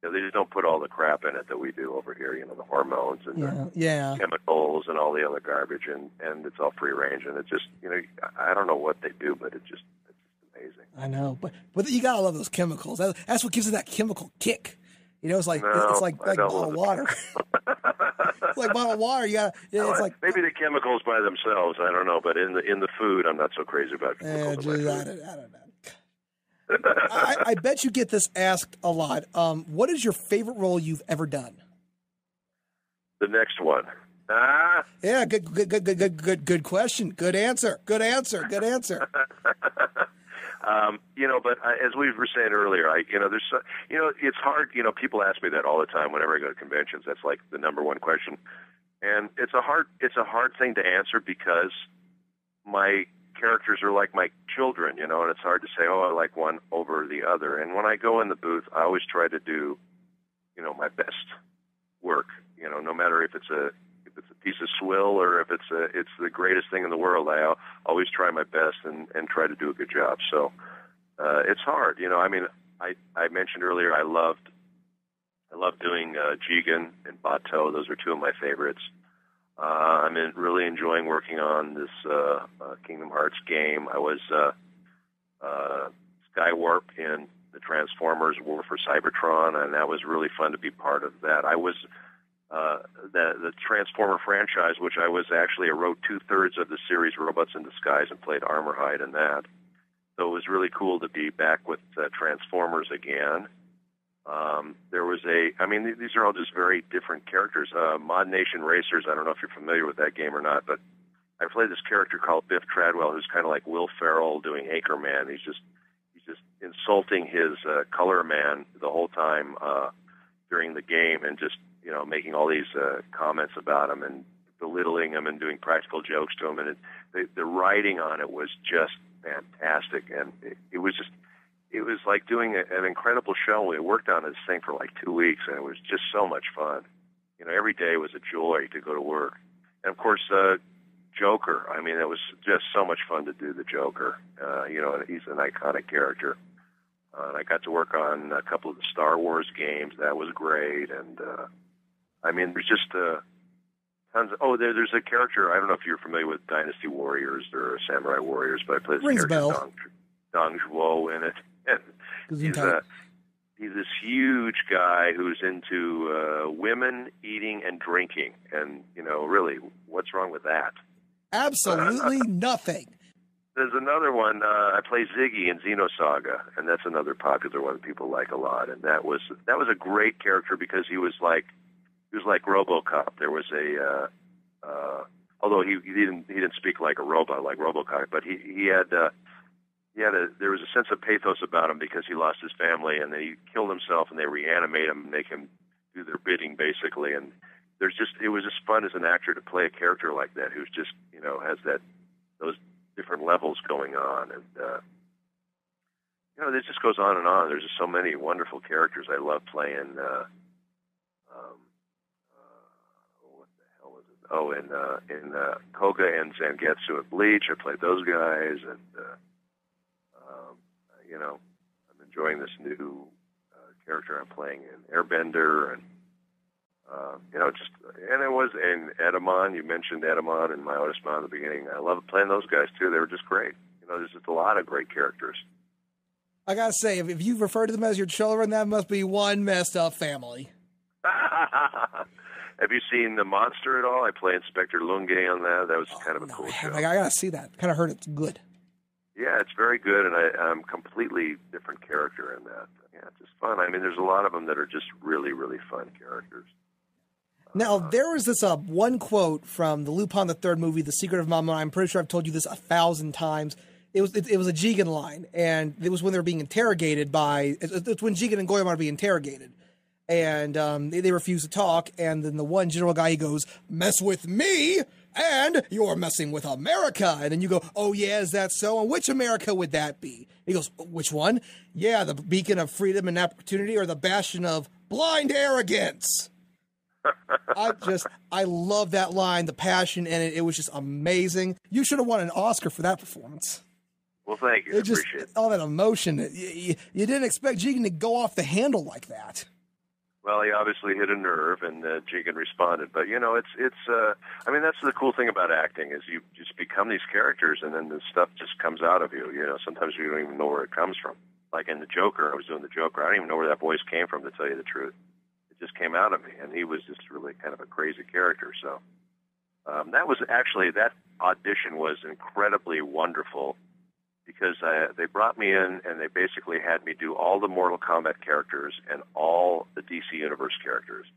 You know, they just don't put all the crap in it that we do over here, you know, the hormones and the chemicals and all the other garbage, and it's all free range. And it's just, you know, I don't know what they do, but it's just amazing. I know, but you gotta love those chemicals. That's what gives it that chemical kick. You know, it's like bottled water. It's like bottled water. You gotta. It's like maybe the chemicals by themselves. I don't know, but in the food, I'm not so crazy about chemicals. I don't know. I bet you get this asked a lot. What is your favorite role you've ever done? The next one. Yeah, good question. Good answer. You know, but as we were saying earlier, it's hard. You know, people ask me that all the time whenever I go to conventions. That's like the number one question, and it's a hard thing to answer because my characters are like my children, you know, and it's hard to say, oh, I like one over the other. And when I go in the booth, I always try to do, you know, my best work. You know, no matter if it's a piece of swill or if it's the greatest thing in the world, I always try my best and try to do a good job. So it's hard, you know. I mean, I mentioned earlier I love doing Jigen and Batou. Those are two of my favorites. I'm really enjoying working on this Kingdom Hearts game. I was Skywarp in the Transformers War for Cybertron, and that was really fun to be part of that. I was the Transformer franchise, which I wrote 2/3 of the series Robots in Disguise and played Armorhide in that. So it was really cool to be back with Transformers again. These are all just very different characters. Mod Nation Racers, I don't know if you're familiar with that game or not, but I played this character called Biff Treadwell, who's kind of like Will Ferrell doing Anchorman. He's just insulting his color man the whole time during the game, and just making all these comments about him and belittling him and doing practical jokes to him. And the writing on it was just fantastic, and it was like doing an incredible show. We worked on this thing for like 2 weeks, and it was just so much fun. Every day was a joy to go to work. And of course, Joker. It was just so much fun to do the Joker. He's an iconic character. And I got to work on a couple of the Star Wars games. That was great. And there's just tons. There's a character. I don't know if you're familiar with Dynasty Warriors or Samurai Warriors, but I played this character Dong Zhuo in it. And he's this huge guy who's into women, eating, and drinking. And really, what's wrong with that? Absolutely nothing. There's another one. I play Ziggy in Xenosaga, and that's another popular one people like a lot. And that was a great character because he was like RoboCop. There was although he didn't speak like a robot like RoboCop, but there was a sense of pathos about him because he lost his family, and then he killed himself, and they reanimate him and make him do their bidding basically. And it was just fun as an actor to play a character like that who's just has those different levels going on, and it just goes on and on. There's just so many wonderful characters. I love playing. What the hell was it? In Koga and Zangetsu at Bleach, I played those guys, and I'm enjoying this new character I'm playing in Airbender, and it was in Etemon. You mentioned Etemon and Myotismon at the beginning. I love playing those guys too. They were just great. There's just a lot of great characters. I gotta say, if you refer to them as your children, that must be one messed up family. Have you seen The Monster at all? I play Inspector Lunge on that. That was kind of a cool show. I gotta see that. Kind of heard it's good. Yeah, it's very good, and I'm a completely different character in that. Yeah, it's just fun. There's a lot of them that are just really, really fun characters. Now, there was this one quote from the Lupin III movie, The Secret of Mama. I'm pretty sure I've told you this 1,000 times. It was a Jigen line, and it was when they were being interrogated it's when Jigen and Goemon are being interrogated. And they refuse to talk, and then the one general guy, he goes, "Mess with me, and you're messing with America." And then you go, "Oh yeah, is that so? And which America would that be?" He goes, "Which one?" "Yeah, the beacon of freedom and opportunity, or the bastion of blind arrogance." I love that line, the passion in it. It was just amazing. You should have won an Oscar for that performance. Well, thank you. I appreciate it. All that emotion. You didn't expect Jigen to go off the handle like that. Well, he obviously hit a nerve, and Jigen responded. But that's the cool thing about acting is you just become these characters, and then the stuff just comes out of you. Sometimes you don't even know where it comes from. Like in the Joker, I was doing the Joker. I don't even know where that voice came from, to tell you the truth. It just came out of me, and he was just really kind of a crazy character. So that audition was incredibly wonderful. Because they brought me in and they basically had me do all the Mortal Kombat characters and all the DC Universe characters.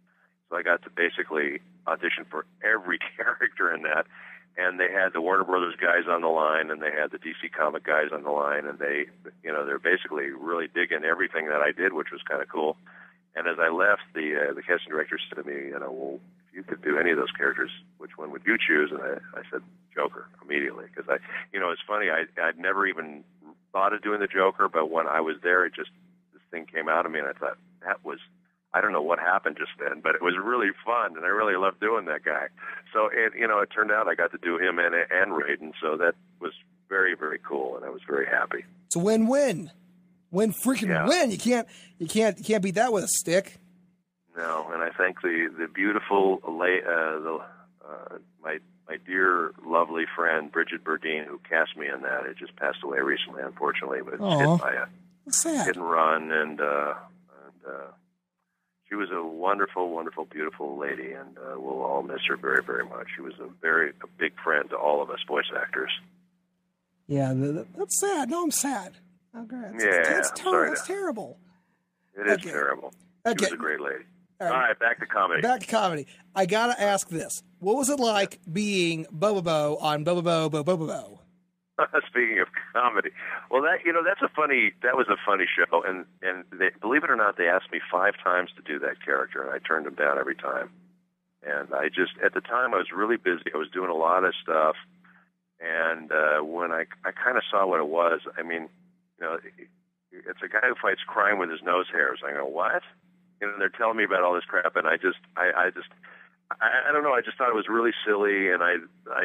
So I got to basically audition for every character in that. And they had the Warner Brothers guys on the line, and they had the DC Comic guys on the line, and they're basically really digging everything that I did, which was kind of cool. And as I left, the casting director said to me, well, if you could do any of those characters, which one would you choose? And I said Joker immediately, because it's funny, I'd never even thought of doing the Joker, but when I was there, this thing came out of me, and I thought, I don't know what happened just then, but it was really fun, and I really loved doing that guy. So it turned out I got to do him and Raiden, so that was very, very cool, and I was very happy. It's a win-win. Win. You can't beat that with a stick. No, and I thank the beautiful my dear, lovely friend Bridget Burdine, who cast me in that. It just passed away recently, unfortunately, but it was hit by sad. Hit and Run, and she was a wonderful, wonderful, beautiful lady, and we'll all miss her very, very much. She was a big friend to all of us voice actors. Yeah, that's sad. No, I'm sad. Okay. It's terrible. It is terrible. She was a great lady. All right, back to comedy. I gotta ask this: what was it like being Bobobo on Bobobo-bo Bo-bobo? Speaking of comedy, well, that was a funny show, and believe it or not, they asked me 5 times to do that character, and I turned them down every time. And I just, at the time, I was really busy. I was doing a lot of stuff, and when I kind of saw what it was, I mean, it's a guy who fights crime with his nose hairs. I go, what? And they're telling me about all this crap, and I don't know. I just thought it was really silly, and I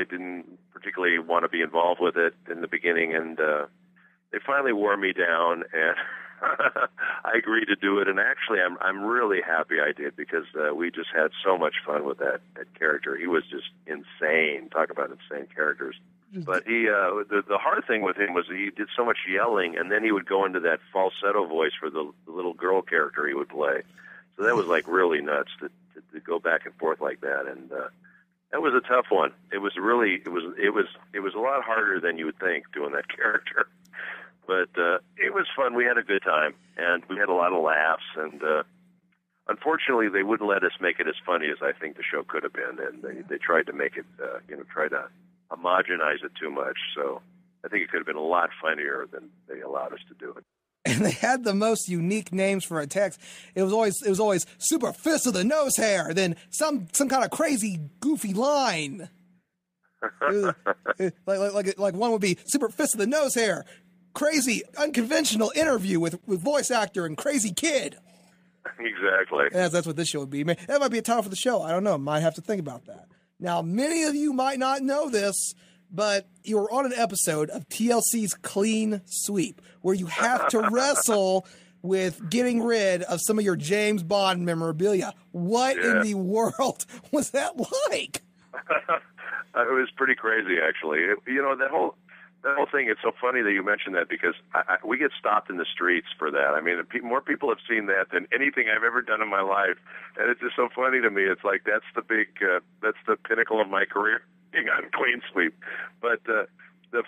didn't particularly want to be involved with it in the beginning. And they finally wore me down, and I agreed to do it. And actually, I'm really happy I did, because we just had so much fun with that character. He was just insane. Talk about insane characters. But he, the hard thing with him was he did so much yelling, and then he would go into that falsetto voice for the little girl character he would play. So that was like really nuts to go back and forth like that, and that was a tough one. It was a lot harder than you would think doing that character, but it was fun. We had a good time, and we had a lot of laughs, and unfortunately, they wouldn't let us make it as funny as I think the show could have been, and they tried to make it, try to homogenize it too much. So I think it could have been a lot funnier than they allowed us to do it. And they had the most unique names for attacks. It was always Super Fist of the Nose Hair, then some kind of crazy goofy line. like one would be Super Fist of the Nose Hair, crazy unconventional interview with voice actor and crazy kid. Exactly. Yeah, that's what this show would be. That might be a title for the show. I don't know. Might have to think about that. Now, many of you might not know this, but you were on an episode of TLC's Clean Sweep, where you have to wrestle with getting rid of some of your James Bond memorabilia. What in the world was that like? It was pretty crazy, actually. That whole thing, it's so funny that you mentioned that, because we get stopped in the streets for that. I mean, more people have seen that than anything I've ever done in my life. And it's just so funny to me. It's like, that's the pinnacle of my career, being on Clean Sweep. But the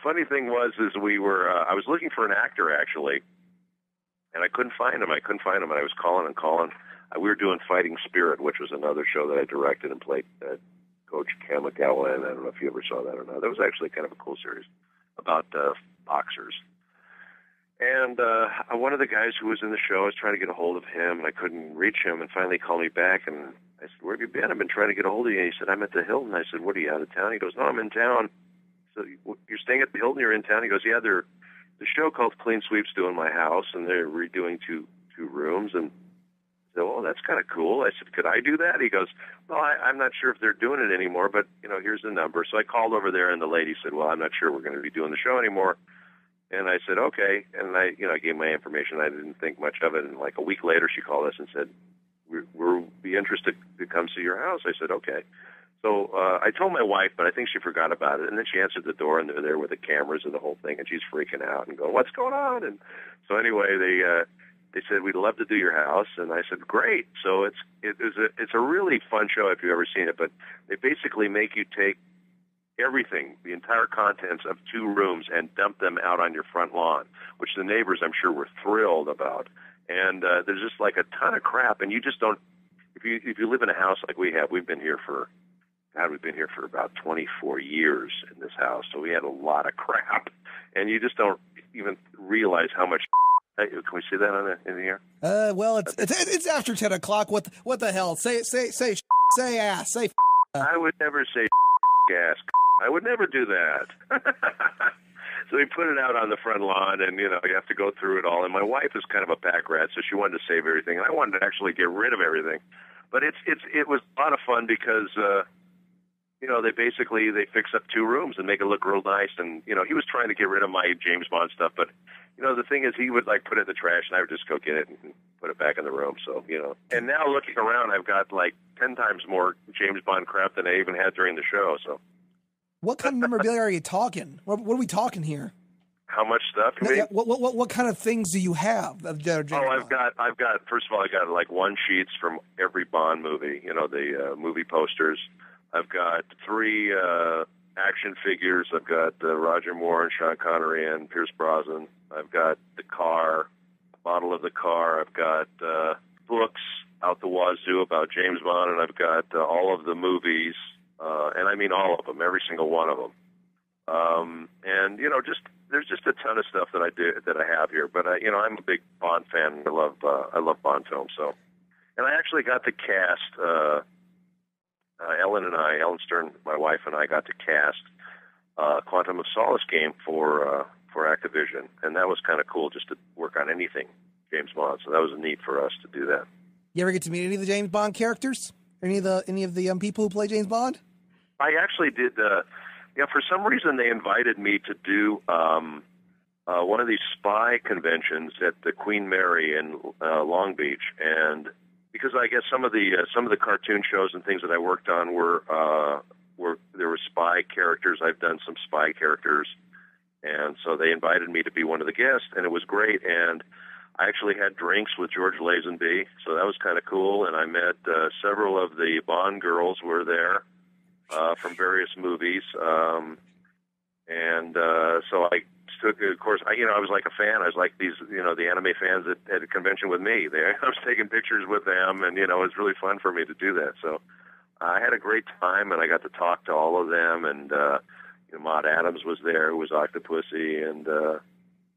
funny thing was I was looking for an actor, actually, and I couldn't find him. And I was calling and calling. We were doing Fighting Spirit, which was another show that I directed and played Coach Cam McGowan. I don't know if you ever saw that or not. That was actually kind of a cool series about boxers. And one of the guys who was in the show, I was trying to get a hold of him, and I couldn't reach him, and finally he called me back, and I said, "Where have you been? I've been trying to get a hold of you." And he said, "I'm at the Hilton." I said, "What, are you out of town?" He goes, "No, I'm in town." So, "You're staying at the Hilton? You're in town?" He goes, "Yeah, the show called Clean Sweep's doing my house, and they're redoing two rooms." And I said, "Well, that's kind of cool." I said, "Could I do that?" He goes, "Well, I'm not sure if they're doing it anymore, but, here's the number." So I called over there, and the lady said, "Well, I'm not sure we're going to be doing the show anymore." And I said, "Okay." And I gave my information. I didn't think much of it. And like a week later, she called us and said, we'll be interested to come see your house. I said, "Okay." So I told my wife, but I think she forgot about it. And then she answered the door, and they're there with the cameras and the whole thing, and she's freaking out and going, "What's going on?" And so anyway, they said, "We'd love to do your house." And I said, "Great." So it's a really fun show if you've ever seen it, but they basically make you take everything, the entire contents of 2 rooms, and dump them out on your front lawn, which the neighbors, I'm sure, were thrilled about. And there's just like a ton of crap, and you just don't, if you live in a house like we have, we've been here for about 24 years in this house, so we had a lot of crap, and you just don't even realize how much. Hey, can we see that in the air? Well, it's after 10 o'clock. What the hell? Say ass. Say. I would never say ass. I would never do that. So we put it out on the front lawn, and you have to go through it all. And my wife is kind of a pack rat, so she wanted to save everything, and I wanted to actually get rid of everything. But it was a lot of fun because they fix up 2 rooms and make it look real nice. And he was trying to get rid of my James Bond stuff, but the thing is, he would like put it in the trash, and I would just go get it and put it back in the room. So and now looking around, I've got like 10 times more James Bond crap than I even had during the show. So. What kind of memorabilia are you talking? What are we talking here? How much stuff? You mean? What kind of things do you have? I've got. First of all, I got like 1 sheets from every Bond movie. You know, the movie posters. I've got 3 action figures. I've got Roger Moore and Sean Connery and Pierce Brosnan. I've got the car, a model of the car. I've got books out the wazoo about James Bond, and I've got all of the movies, and I mean all of them, every single one of them. And you know, there's just a ton of stuff that I have here. But you know, I'm a big Bond fan. I love Bond films. So, and I actually got to cast. Ellen Stern, my wife, and I got to cast Quantum of Solace game for Activision, and that was kind of cool just to work on anything James Bond. So that was neat for us to do that. You ever get to meet any of the James Bond characters? Any of the people who play James Bond? I actually did. For some reason they invited me to do one of these spy conventions at the Queen Mary in Long Beach, and because I guess some of the cartoon shows and things that I worked on were there were spy characters. I've done some spy characters, and so they invited me to be one of the guests, and it was great. And I actually had drinks with George Lazenby, so that was kind of cool. And I met several of the Bond girls were there from various movies, and so I took, of course, I was like a fan. I was like these, the anime fans at a convention with me. I was taking pictures with them, and it was really fun for me to do that. So I had a great time, and I got to talk to all of them. And Maude Adams was there, who was Octopussy, and there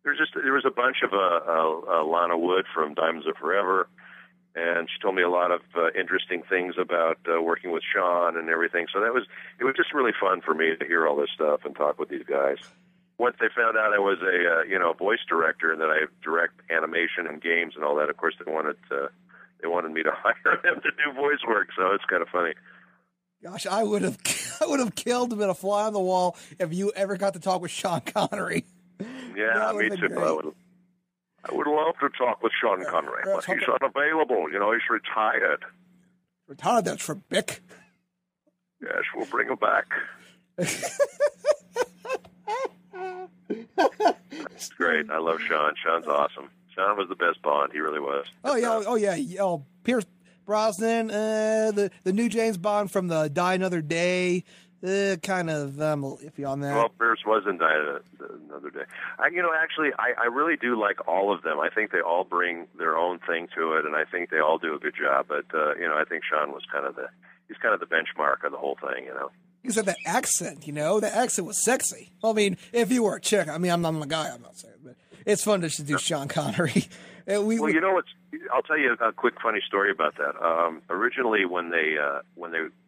was a bunch of Lana Wood from Diamonds Are Forever, and she told me a lot of interesting things about working with Sean and everything. So it was just really fun for me to hear all this stuff and talk with these guys. Once they found out I was a voice director and that I direct animation and games and all that, of course they wanted me to hire them to do voice work. So it's kind of funny. Gosh, I would have killed him in a fly on the wall if you ever got to talk with Sean Connery. Yeah, me too. I would love to talk with Sean Connery, but he's unavailable. He's retired. Retired? That's for Bick. Yes, we'll bring him back. It's great. I love Sean. Sean's awesome. Sean was the best Bond. He really was. Oh yeah. Oh, Pierce Brosnan, the new James Bond from the Die Another Day. Kind of iffy on that. Well, Pierce was in Die Another Day. I really do like all of them. I think they all bring their own thing to it, and I think they all do a good job. But I think Sean was he's kind of the benchmark of the whole thing. You said that accent, that accent was sexy. I mean, if you were a chick, I mean, I'm a guy, I'm not saying, but it's fun to do Sean Connery. I'll tell you a quick funny story about that. Originally, when they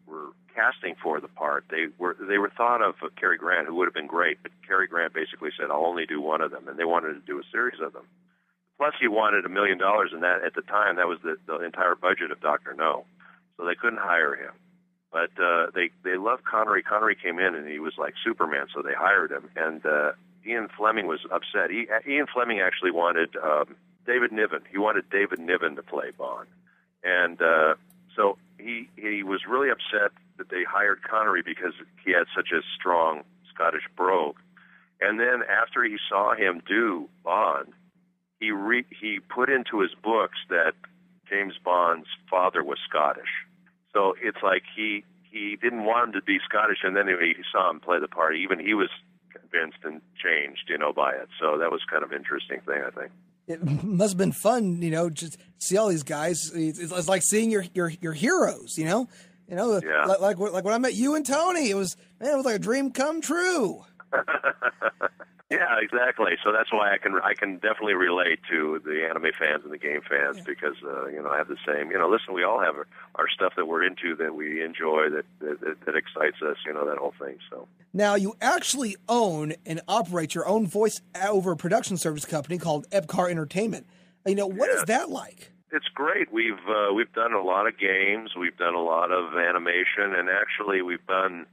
were casting for the part, they were thought of Cary Grant, who would have been great, but Cary Grant basically said, "I'll only do one of them," and they wanted to do a series of them. Plus, he wanted $1 million, and that at the time that was the entire budget of Dr. No, so they couldn't hire him. But they loved Connery. Connery came in, and he was like Superman, so they hired him. And Ian Fleming was upset. Ian Fleming actually wanted David Niven. He wanted David Niven to play Bond. And so he was really upset that they hired Connery because he had such a strong Scottish brogue. And then after he saw him do Bond, he put into his books that James Bond's father was Scottish. So it's like he didn't want him to be Scottish, and then he saw him play the part. Even he was convinced and changed, by it. So that was kind of an interesting thing, I think. It must have been fun, just see all these guys. It's like seeing your heroes, Yeah. Like when I met you and Tony, it was like a dream come true. Yeah, exactly. So that's why I can definitely relate to the anime fans and the game fans because I have the same. Listen, we all have our stuff that we're into that we enjoy that excites us. That whole thing. So now you actually own and operate your own voice-over production service company called Epcar Entertainment. What is that like? It's great. We've done a lot of games. We've done a lot of animation, and actually we've done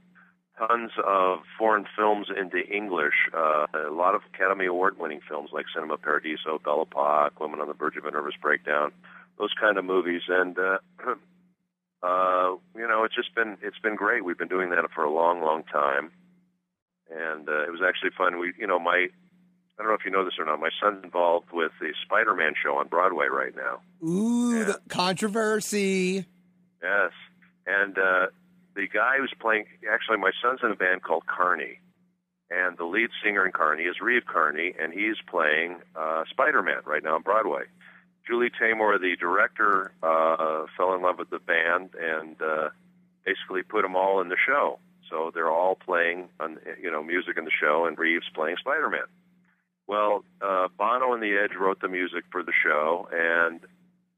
tons of foreign films into English, a lot of Academy Award-winning films like Cinema Paradiso, Belle Epoque, Women on the Verge of a Nervous Breakdown, those kind of movies. And, it's been great. We've been doing that for a long, long time. And it was actually fun. I don't know if you know this or not. My son's involved with the Spider-Man show on Broadway right now. Ooh, the controversy. Yes. And the guy who's playing, actually, my son's in a band called Carney. And the lead singer in Carney is Reeve Carney, and he's playing Spider-Man right now on Broadway. Julie Taymor, the director, fell in love with the band and basically put them all in the show. So they're all playing, music in the show, and Reeves playing Spider-Man. Well, Bono and the Edge wrote the music for the show, and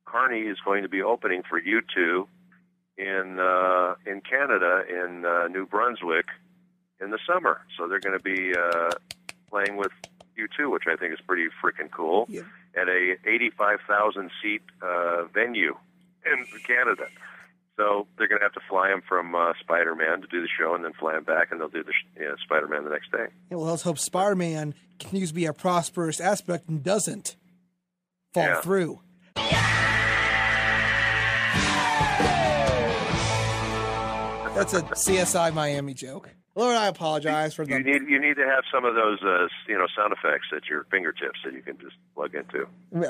Carney is going to be opening for U2 in Canada, in New Brunswick, in the summer. So they're going to be playing with U2, which I think is pretty freaking cool, at a 85,000-seat venue in Canada. So they're going to have to fly him from Spider-Man to do the show and then fly him back, and they'll do the Spider-Man the next day. Yeah, well, let's hope Spider-Man continues to be a prosperous aspect and doesn't fall through. That's a CSI Miami joke. Lord, I apologize for the... You need to have some of those, sound effects at your fingertips that you can just plug into.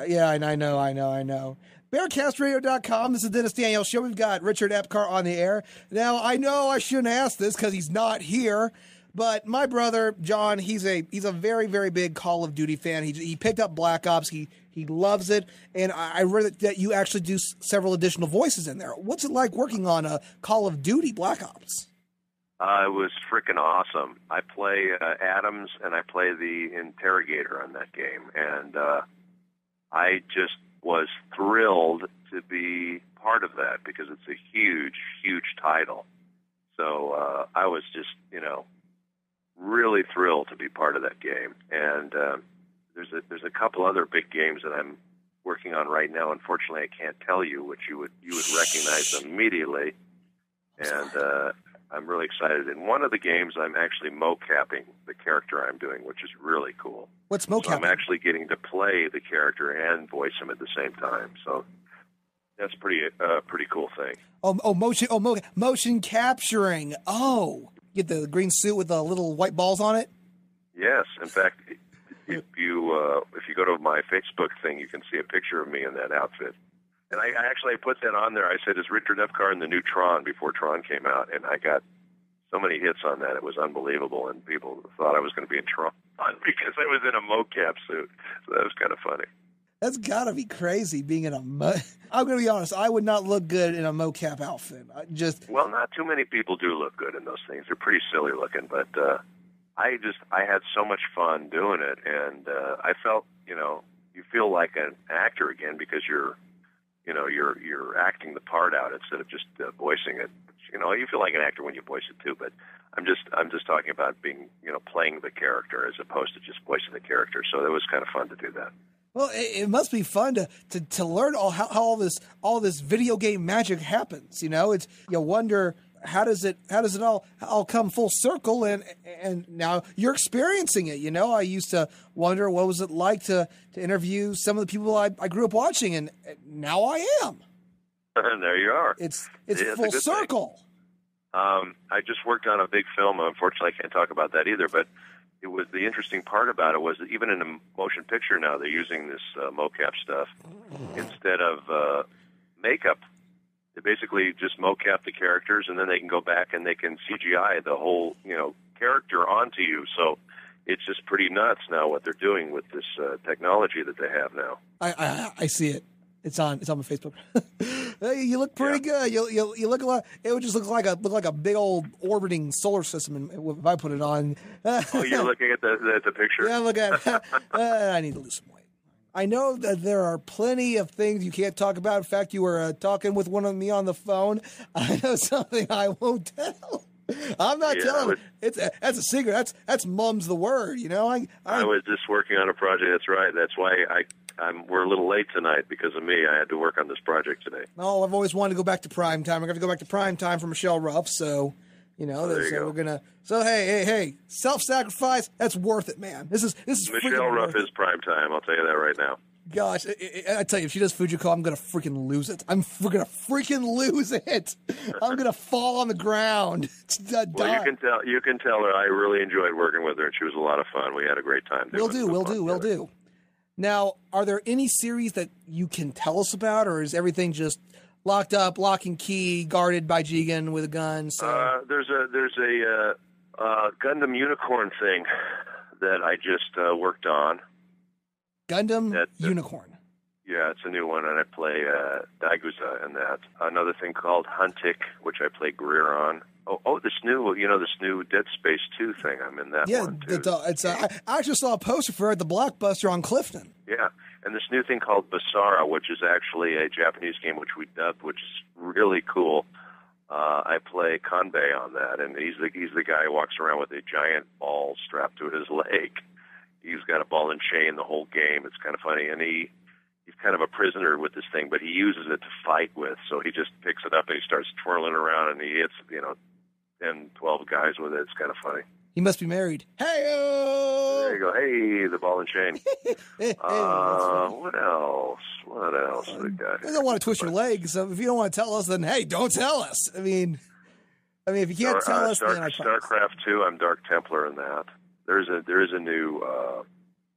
Yeah, I know. BearcastRadio.com. This is the Dennis Daniel Show. We've got Richard Epcar on the air. Now, I know I shouldn't ask this because he's not here, but my brother, John, he's a very, very big Call of Duty fan. He picked up Black Ops. He loves it, and I read that you actually do several additional voices in there. What's it like working on a Call of Duty Black Ops? It was freaking awesome. I play Adams, and I play the interrogator on that game, and I just was thrilled to be part of that because it's a huge, huge title. So I was just, really thrilled to be part of that game. And there's a couple other big games that I'm working on right now. Unfortunately, I can't tell you, which you would recognize immediately. And I'm really excited. In one of the games, I'm actually mocapping the character I'm doing, which is really cool. What's mocapping? So I'm actually getting to play the character and voice him at the same time. So that's pretty cool thing. Motion capturing. Oh, get the green suit with the little white balls on it? Yes. In fact, if you go to my Facebook thing, you can see a picture of me in that outfit. And I actually put that on there. I said, is Richard Epcar in the new Tron before Tron came out? And I got so many hits on that. It was unbelievable. And people thought I was going to be in Tron because I was in a mocap suit. So that was kind of funny. That's got to be crazy being in a I'm going to be honest. I would not look good in a mocap outfit. Well, not too many people do look good in those things. They're pretty silly looking. But I had so much fun doing it. And I felt, you feel like an actor again because you're acting the part out instead of just voicing it. You feel like an actor when you voice it too, but I'm just talking about being, playing the character as opposed to just voicing the character. So it was kind of fun to do that. Well, it must be fun to learn how all this video game magic happens. It's you wonder how does it all come full circle, and now you're experiencing it. I used to wonder what was it like to interview some of the people I grew up watching, and now I am. And there you are. It's full circle. I just worked on a big film. Unfortunately, I can't talk about that either. But it was the interesting part about it was that even in a motion picture now, they're using this mocap stuff instead of makeup. They basically just mocap the characters, and then they can go back and they can CGI the whole, character onto you. So it's just pretty nuts now what they're doing with this technology that they have now. I see it. It's on my Facebook. Hey, you look pretty good. You look a lot. It would just look like a big old orbiting solar system if I put it on. Oh, you're looking at the picture. Yeah, look at it. I need to lose some weight. I know that there are plenty of things you can't talk about. In fact, you were talking with one of me on the phone. I know something I won't tell. I'm not telling it. That's a secret. That's mum's the word. I was just working on a project. That's right. That's why we're a little late tonight because of me. I had to work on this project today. Oh, I've always wanted to go back to prime time. We're going to go back to prime time for Michelle Ruff. So, we're gonna. So hey, self-sacrifice. That's worth it, man. This is Michelle Ruff is prime time. I'll tell you that right now. gosh, I tell you, if she does Fujiko, I'm gonna freaking lose it. I'm gonna freaking lose it. I'm gonna fall on the ground. Well, you can tell her I really enjoyed working with her, and she was a lot of fun. We had a great time. We'll do. Now, are there any series that you can tell us about, or is everything just locked up, lock and key, guarded by Jigen with a gun? So there's a Gundam Unicorn thing that I just worked on. Gundam Unicorn. Yeah, it's a new one, and I play Daigusa in that. Another thing called Huntik, which I play Greer on. This new Dead Space 2 thing. I'm in that one, too. I actually saw a poster for it at the Blockbuster on Clifton. Yeah, and this new thing called Basara, which is actually a Japanese game which we dubbed, which is really cool. I play Kanbei on that, and he's the guy who walks around with a giant ball strapped to his leg. He's got a ball and chain the whole game. It's kind of funny, and he's kind of a prisoner with this thing, but he uses it to fight with. So he just picks it up and he starts twirling around, and he hits 10, 12 guys with it. It's kind of funny. He must be married. Hey-o! There you go. Hey, the ball and chain. What else? We got? I don't want to twist your legs. So if you don't want to tell us, then hey, don't tell us. I mean, if you can't tell us, then I promise. StarCraft 2. I'm Dark Templar in that. There's a new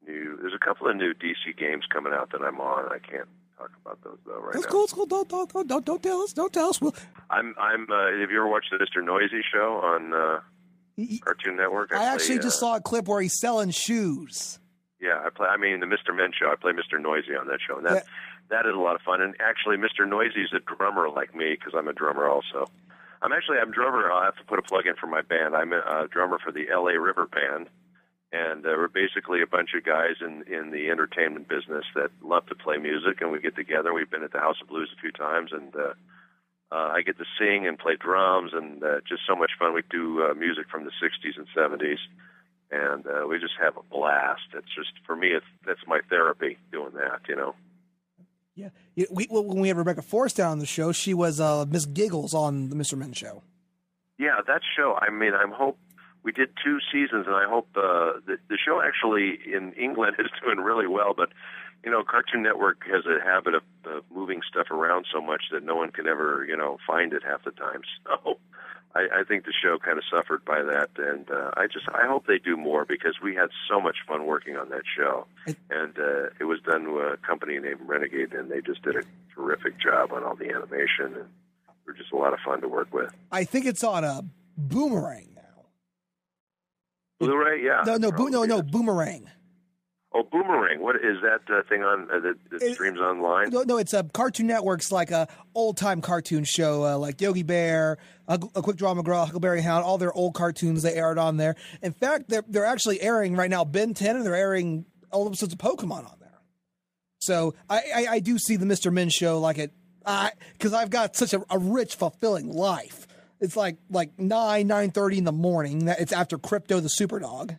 there's a couple of new DC games coming out that I'm on. I can't talk about those though right now. That's cool. It's cool. Don't tell us. Don't tell us. I'm. Have you ever watched the Mr. Noisy show on Cartoon Network? I actually just saw a clip where he's selling shoes. Yeah, the Mr. Men show. I play Mr. Noisy on that show, and that is a lot of fun. And actually, Mr. Noisy is a drummer like me because I'm a drummer also. I'm drummer. I'll have to put a plug in for my band. I'm a drummer for the L.A. River Band, and we're basically a bunch of guys in the entertainment business that love to play music, and we get together. We've been at the House of Blues a few times, and I get to sing and play drums, and just so much fun. We do music from the 60s and 70s, and we just have a blast. It's just, for me, that's my therapy, doing that, Yeah, when we had Rebecca Forrest down on the show, she was Miss Giggles on the Mr. Men show. Yeah, that show. I hope we did 2 seasons, and I hope the show actually in England is doing really well. But Cartoon Network has a habit of moving stuff around so much that no one can ever find it half the time. So I think the show kind of suffered by that, and I hope they do more because we had so much fun working on that show, and it was done with a company named Renegade, and they just did a terrific job on all the animation, and they were just a lot of fun to work with. I think it's on a Boomerang now. Blu-ray, yeah. No, Boomerang. Oh, Boomerang! What is that thing on that streams online? No, it's a Cartoon Network's like a old time cartoon show, like Yogi Bear, a Quick Draw McGraw, Huckleberry Hound, all their old cartoons they aired on there. In fact, they're actually airing right now Ben 10, and they're airing all episodes of Pokemon on there. So I do see the Mr. Men show like it, because I've got such a rich, fulfilling life. It's like 9:30 in the morning. It's after Crypto the Superdog.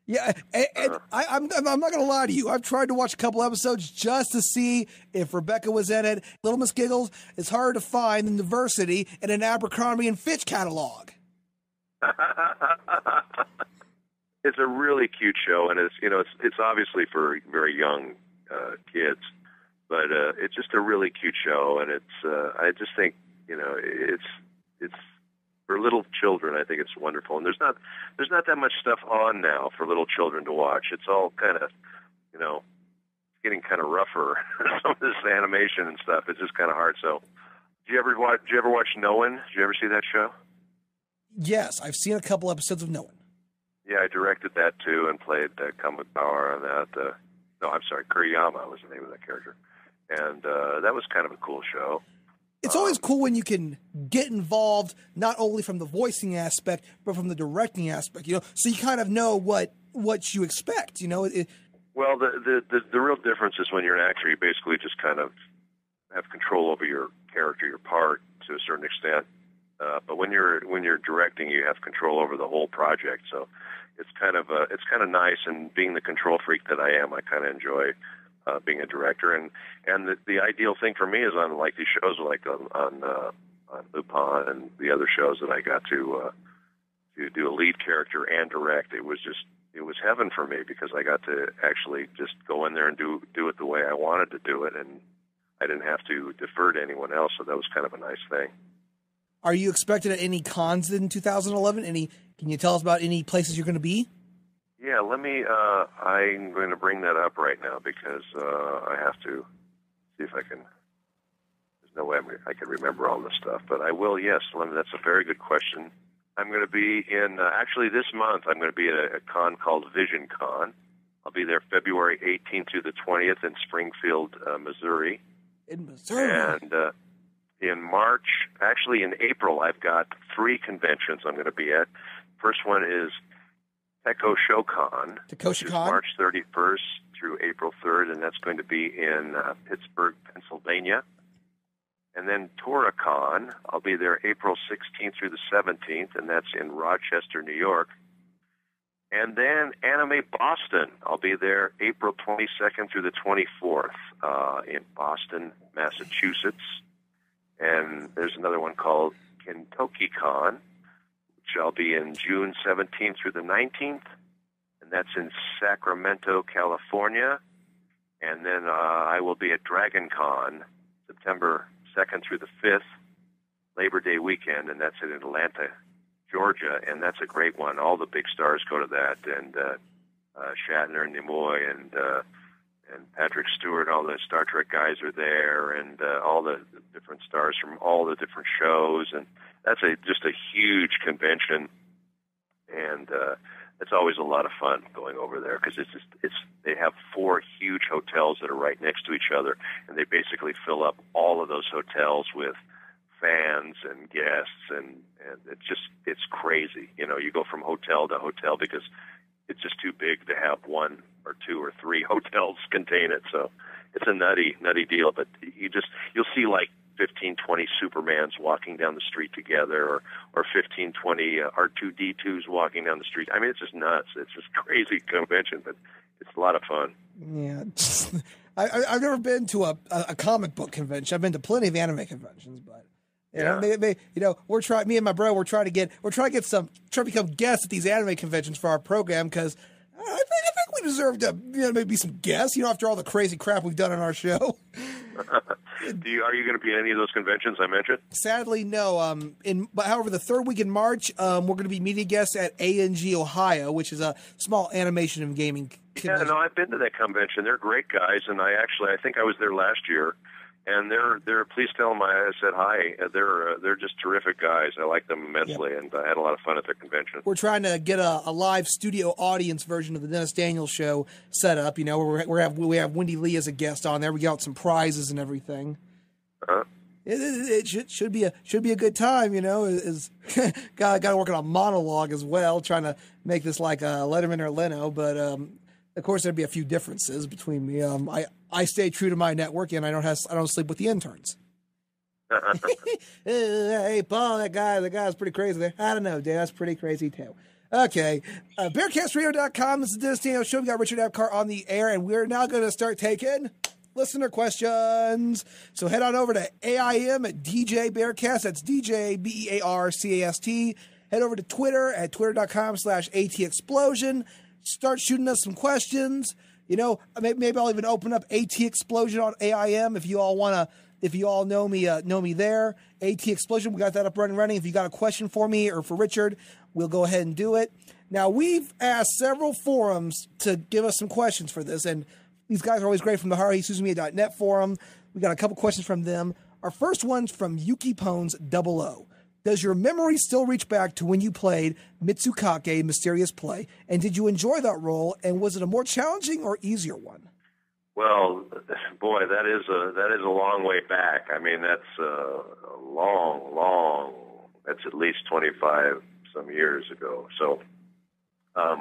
Yeah, and I'm not going to lie to you. I've tried to watch a couple episodes just to see if Rebecca was in it. Little Miss Giggles is hard to find in diversity in an Abercrombie and Fitch catalog. It's a really cute show, and it's obviously for very young kids, but it's just a really cute show, and I just think it's for little children. I think it's wonderful, and there's not that much stuff on now for little children to watch. It's all kind of getting kind of rougher. Some of this animation and stuff, it's just kind of hard. So, did you ever watch No One? Did you ever see that show? Yes, I've seen a couple episodes of No One. Yeah, I directed that too and played Kamikawa on that. No, I'm sorry, Kuriyama was the name of that character, and that was kind of a cool show. It's always cool when you can get involved, not only from the voicing aspect, but from the directing aspect, so you kind of know what you expect, Well, the real difference is when you're an actor, you basically just kind of have control over your character, your part, to a certain extent. But when you're directing, you have control over the whole project. So it's kind of nice, and being the control freak that I am, I kind of enjoy being a director, and the ideal thing for me is on like these shows like on Lupin and the other shows that I got to do a lead character and direct. It was heaven for me because I got to actually just go in there and do it the way I wanted to do it, and I didn't have to defer to anyone else. So that was kind of a nice thing. Are you expected at any cons in 2011? Can you tell us about any places you're going to be? Yeah, let me. I'm going to bring that up right now because I have to see if I can. There's no way I can remember all this stuff, but I will. Yes, that's a very good question. I'm going to be in actually this month. I'm going to be at a con called Vision Con. I'll be there February 18th through the 20th in Springfield, Missouri. In Missouri. And in March, actually in April, I've got 3 conventions I'm going to be at. First one is Teco ShowCon, which is March 31st through April 3rd, and that's going to be in Pittsburgh, Pennsylvania. And then ToraCon, I'll be there April 16th through the 17th, and that's in Rochester, New York. And then Anime Boston, I'll be there April 22nd through the 24th in Boston, Massachusetts. And there's another one called KentuckyCon, which I'll be in June 17th through the 19th, and that's in Sacramento, California. And then I will be at DragonCon September 2nd through the 5th, Labor Day weekend, and that's in Atlanta, Georgia, and that's a great one. All the big stars go to that, and Shatner and Nimoy and Patrick Stewart, all the Star Trek guys are there, and all the different stars from all the different shows, and that's just a huge convention, and it's always a lot of fun going over there because they have 4 huge hotels that are right next to each other, and they basically fill up all of those hotels with fans and guests, and it's crazy. You know, you go from hotel to hotel because it's just too big to have 1 or 2 or 3 hotels contain it. So it's a nutty deal. But you'll see like 15, 20 Supermans walking down the street together, or 15, 20 R2-D2s walking down the street. I mean, it's just nuts. It's just crazy convention, but it's a lot of fun. Yeah, I've never been to a comic book convention. I've been to plenty of anime conventions, but. Me and my bro, we're trying to become guests at these anime conventions for our program because I think we deserve to, maybe some guests, after all the crazy crap we've done on our show. Are you going to be at any of those conventions I mentioned? Sadly, no. However, the 3rd week in March, we're going to be meeting guests at ANG Ohio, which is a small animation and gaming convention. Yeah, no, I've been to that convention. They're great guys, and I think I was there last year. And they're. Please tell them I said hi. They're just terrific guys. I like them immensely, and I had a lot of fun at their convention. We're trying to get a live studio audience version of the Dennis Daniels Show set up. Where we have Wendy Lee as a guest on there. We got some prizes and everything. It should be a good time. Got to work on a monologue as well, trying to make this like a Letterman or Leno, but. Of course, there'd be a few differences between me. I stay true to my network, and I don't sleep with the interns. Hey, Paul, that guy's pretty crazy there. I don't know, Dave. That's pretty crazy too. Okay, BearcastRadio.com. This is the Dennis Daniels Show. We got Richard Epcar on the air, and we're now going to start taking listener questions. So head on over to AIM at DJ Bearcast. That's DJ BEARCAST. Head over to Twitter at twitter.com/ATExplosion. Start shooting us some questions. Maybe I'll even open up AT Explosion on AIM if you all know me there. AT Explosion, we got that up running. If you got a question for me or for Richard, we'll go ahead and do it. Now, we've asked several forums to give us some questions for this, and these guys are always great from the HaruhiSuzumiya.net forum. We got a couple questions from them. Our first one's from Yuki Pones 00. Does your memory still reach back to when you played Mitsukake Mysterious Play? And did you enjoy that role? And was it a more challenging or easier one? Well, boy, that is a long way back. I mean, that's a long. That's at least 25 some years ago. So I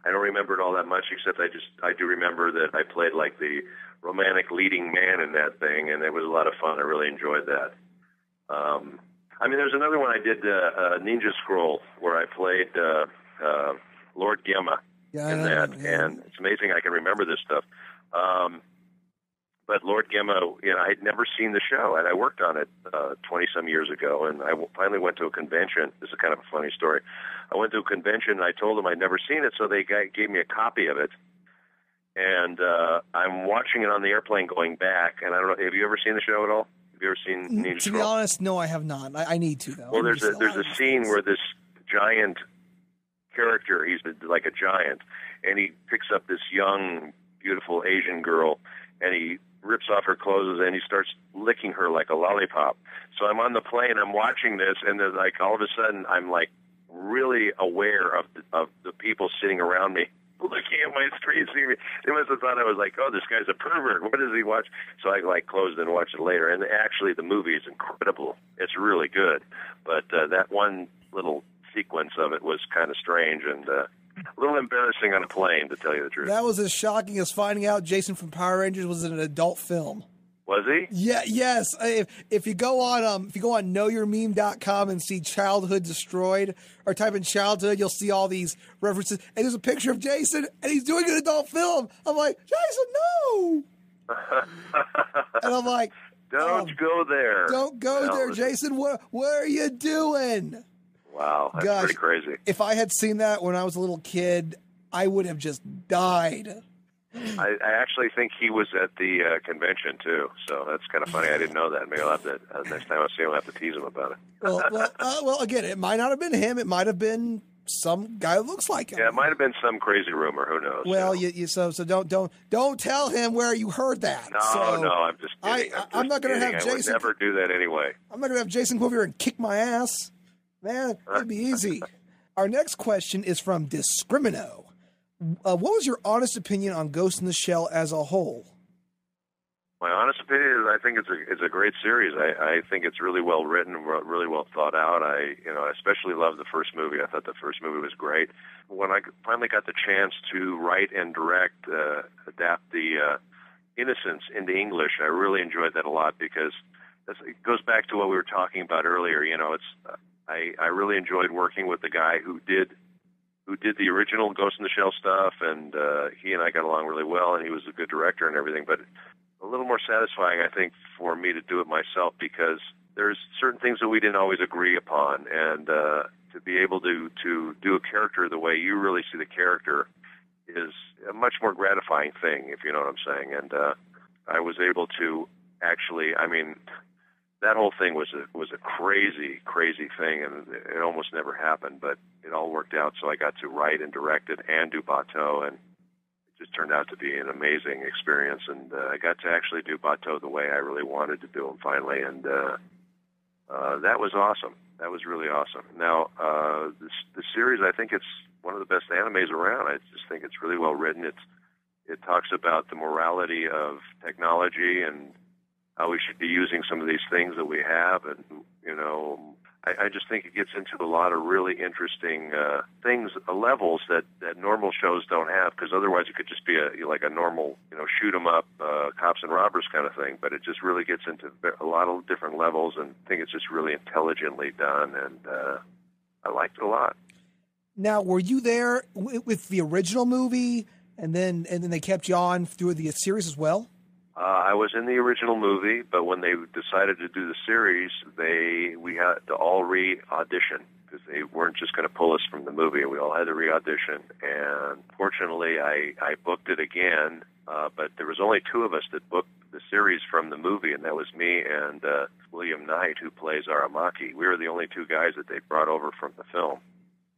don't remember it all that much, except I do remember that I played like the romantic leading man in that thing, and it was a lot of fun. I really enjoyed that. There's another one I did, Ninja Scroll, where I played Lord Gemma in that, and it's amazing I can remember this stuff. But Lord Gemma, I'd never seen the show, and I worked on it 20-some years ago, and I finally went to a convention. This is kind of a funny story. I went to a convention, and I told them I'd never seen it, so they gave me a copy of it. And I'm watching it on the airplane going back, and I don't know, have you ever seen the show at all? Have you ever seen Ninja To be honest, no, I have not. I need to, though. Well, there's a scene where this giant character, he's like a giant, and he picks up this young, beautiful Asian girl, and he rips off her clothes, and he starts licking her like a lollipop. So I'm on the plane, I'm watching this, and there's like all of a sudden I'm like really aware of the people sitting around me, looking at my screen, seeing me. They must have thought I was like, oh, this guy's a pervert. What does he watch? So I like closed and watched it later. And actually, the movie is incredible. It's really good. But that one little sequence of it was kind of strange and a little embarrassing on a plane, to tell you the truth. That was as shocking as finding out Jason from Power Rangers was in an adult film. Was he? Yeah, yes. If you go on knowyourmeme.com and see childhood destroyed, or type in childhood, you'll see all these references. And there's a picture of Jason, and he's doing an adult film. I'm like, Jason, no. And I'm like, don't go there. Don't go there, Jason. What are you doing? Wow, that's pretty crazy. If I had seen that when I was a little kid, I would have just died. I actually think he was at the convention, too, so that's kind of funny. I didn't know that. Maybe I'll have to, next time I see him, I'll have to tease him about it. Well, again, it might not have been him. It might have been some guy who looks like him. Yeah, it might have been some crazy rumor. Who knows? Well, so don't tell him where you heard that. No, I'm just kidding. I'm not going to have Jason. I would never do that anyway. I'm not going to have Jason come over here and kick my ass. Man, that'd be easy. Our next question is from Discrimino. What was your honest opinion on Ghost in the Shell as a whole? My honest opinion is I think it's a great series. I think it's really well written, really well thought out. I especially love the first movie. I thought the first movie was great. When I finally got the chance to write and direct, adapt the Innocence into English, I really enjoyed that a lot because it goes back to what we were talking about earlier. I really enjoyed working with the guy who did the original Ghost in the Shell stuff, and he and I got along really well, and he was a good director and everything, but a little more satisfying, I think, for me to do it myself because there's certain things that we didn't always agree upon, and to be able to do a character the way you really see the character is a much more gratifying thing, if you know what I'm saying, and I was able to actually, that whole thing was a crazy, crazy thing, and it almost never happened, but it all worked out, so I got to write and direct it and do Batou, and it just turned out to be an amazing experience, and I got to actually do Batou the way I really wanted to do him finally, and that was awesome. That was really awesome. Now, the series, I think it's one of the best animes around. I just think it's really well written. It talks about the morality of technology and how we should be using some of these things that we have, and I just think it gets into a lot of really interesting things, levels that normal shows don't have, because otherwise it could just be like a normal shoot 'em up cops and robbers kind of thing. But it just really gets into a lot of different levels, and I think it's just really intelligently done, and I liked it a lot. Now, were you there with the original movie, and then they kept you on through the series as well? I was in the original movie, but when they decided to do the series, we had to all re-audition because they weren't just going to pull us from the movie. We all had to re-audition, and fortunately, I booked it again, but there was only two of us that booked the series from the movie, and that was me and William Knight, who plays Aramaki. We were the only two guys that they brought over from the film,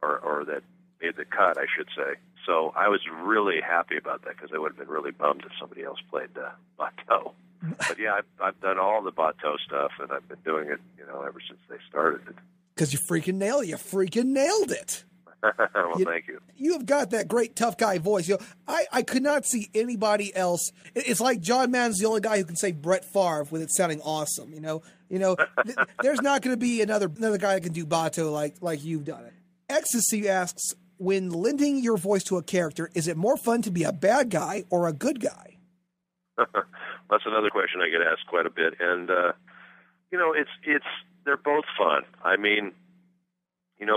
or that made the cut, I should say. So I was really happy about that because I would have been really bummed if somebody else played Batou. But yeah, I've done all the Batou stuff, and I've been doing it, ever since they started it. Because you freaking nailed it. Well, thank you. You have got that great tough guy voice. I could not see anybody else. It's like John Madden's the only guy who can say Brett Favre with it sounding awesome. There's not going to be another guy that can do Batou like you've done it. Ecstasy asks, when lending your voice to a character, is it more fun to be a bad guy or a good guy? That's another question I get asked quite a bit, and they're both fun.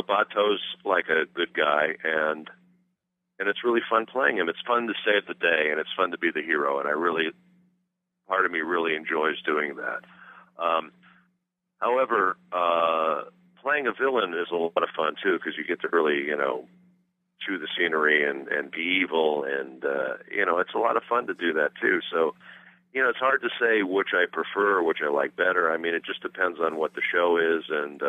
Batou's like a good guy, and it's really fun playing him. It's fun to save the day, and it's fun to be the hero, and I really, part of me really enjoys doing that. However, playing a villain is a lot of fun too, because you get to really, chew the scenery and be evil, and it's a lot of fun to do that too. So, it's hard to say which I prefer, which I like better. I mean, it just depends on what the show is, and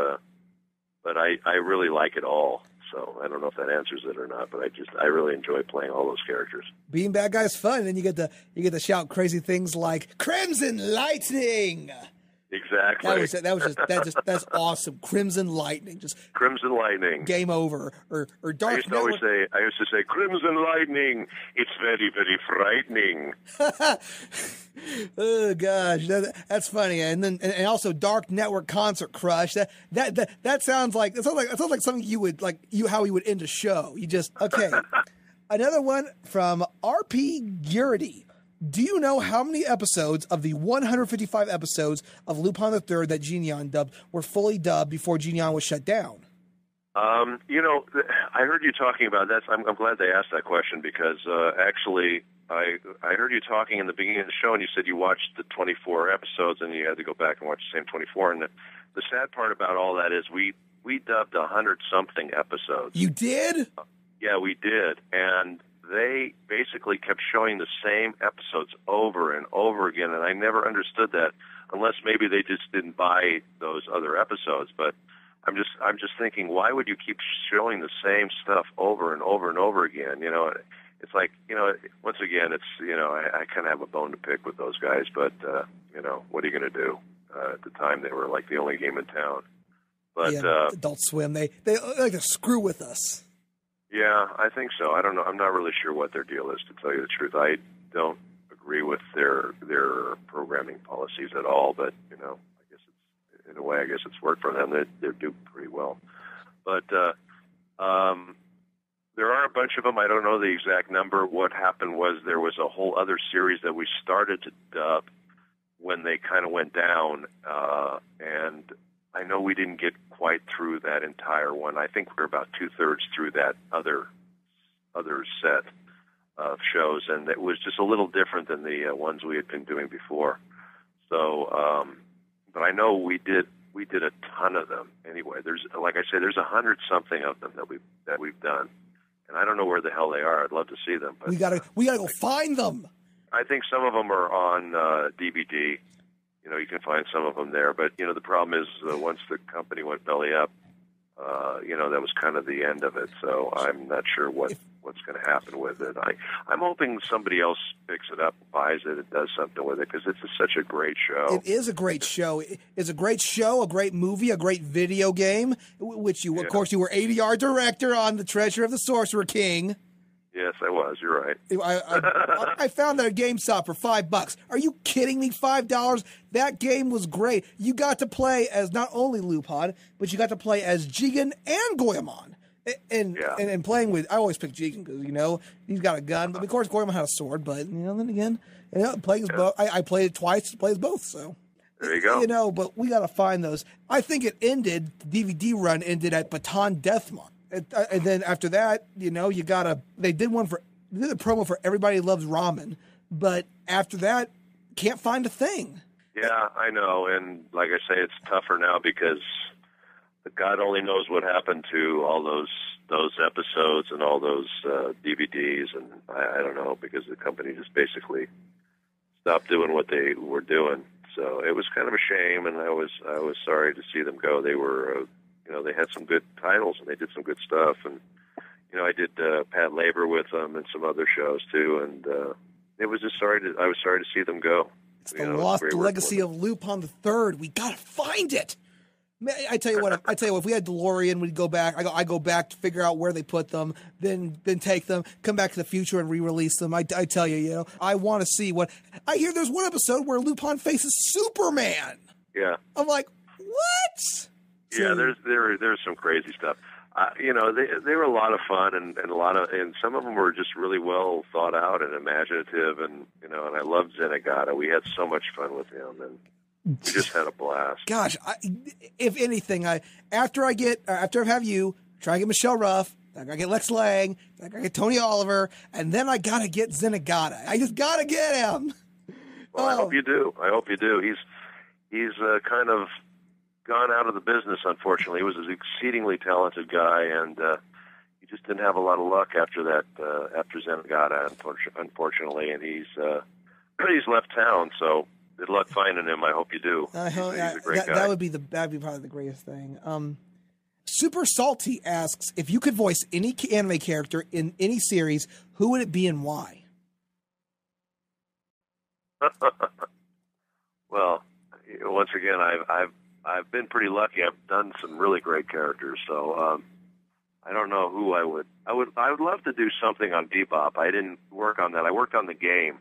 but I really like it all. So I don't know if that answers it or not, but I really enjoy playing all those characters. Being bad guy's fun, and you get to shout crazy things like "Crimson Lightning." Exactly. That's awesome. Crimson Lightning, just Crimson Lightning. Game over. Or Dark. I used to say, Crimson Lightning. It's very, very frightening. Oh gosh, that's funny. And then and also Dark Network Concert Crush. That sounds like something you would like. How you would end a show. You just okay. Another one from RP Gurity. Do you know how many episodes of the 155 episodes of Lupin III that Jigen dubbed were fully dubbed before Jigen was shut down? I heard you talking about that. I'm glad they asked that question because actually I heard you talking in the beginning of the show, and you said you watched the 24 episodes and you had to go back and watch the same 24. And the sad part about all that is we dubbed 100-something episodes. You did? Yeah, we did. And they basically kept showing the same episodes over and over again, and I never understood that unless maybe they just didn't buy those other episodes. But I'm just thinking, why would you keep showing the same stuff over and over and over again? It's like, once again, it's, I kind of have a bone to pick with those guys, but, what are you going to do? At the time, they were like the only game in town. But Adult Swim, they like to screw with us. Yeah, I think so. I don't know. I'm not really sure what their deal is, to tell you the truth. I don't agree with their programming policies at all, but, I guess it's, in a way, it's worked for them. They do pretty well. But there are a bunch of them. I don't know the exact number. What happened was there was a whole other series that we started to dub when they kind of went down, and I know we didn't get quite through that entire one. I think we're about 2/3 through that other set of shows, and it was just a little different than the ones we had been doing before. So, but I know we did a ton of them anyway. There's, like I said, there's 100-something of them that we've done, and I don't know where the hell they are. I'd love to see them. But we gotta go find them. I think some of them are on DVD. You can find some of them there, but the problem is once the company went belly up, that was kind of the end of it. So I'm not sure what's going to happen with it. I'm hoping somebody else picks it up, buys it, and does something with it because it's such a great show. It is a great show. It's a great show, a great movie, a great video game, which of course, you were ADR director on The Treasure of the Sorcerer King. Yes, I was. You're right. I found that at GameStop for $5. Are you kidding me? $5? That game was great. You got to play as not only Lupin, but you got to play as Jigen and Goemon. And playing with, I always pick Jigen because he's got a gun, but of course Goemon had a sword. But then again, playing as both, I played it twice to play as both. So there you go. But we got to find those. I think it ended. The DVD run ended at Baton Deathmark. And then after that, they did a promo for Everybody Loves Ramen, but after that, can't find a thing. Yeah, I know, and like I say, it's tougher now because God only knows what happened to all those episodes and all those DVDs, and I don't know, because the company just basically stopped doing what they were doing. So it was kind of a shame, and I was sorry to see them go. They were they had some good titles and they did some good stuff, and I did Pat Labor with them and some other shows too, and it was just I was sorry to see them go. It's the lost legacy of Lupin III. We gotta find it. I tell you what. If we had DeLorean, we'd go back. I go back to figure out where they put them, then take them, come back to the future and re-release them. I tell you, I want to see what. I hear there's one episode where Lupin faces Superman. Yeah. I'm like, what? Yeah, there's some crazy stuff. They were a lot of fun and some of them were just really well thought out and imaginative, and and I loved Zenigata. We had so much fun with him, and we just had a blast. Gosh, if anything, after I have you try to get Michelle Ruff, I gotta get Lex Lang, I gotta get Tony Oliver, and then I gotta get Zenigata. I just gotta get him. Well, I hope you do. I hope you do. He's kind of gone out of the business, unfortunately. He was an exceedingly talented guy, and he just didn't have a lot of luck after that, after Zenigata, unfortunately, and he's left town, so good luck finding him. I hope you do. He's a great guy. That'd be probably the greatest thing. Super Salty asks, if you could voice any anime character in any series, who would it be and why? Well, once again, I've been pretty lucky. I've done some really great characters, so I don't know who I would love to do something on Bebop. I didn't work on that. I worked on the game,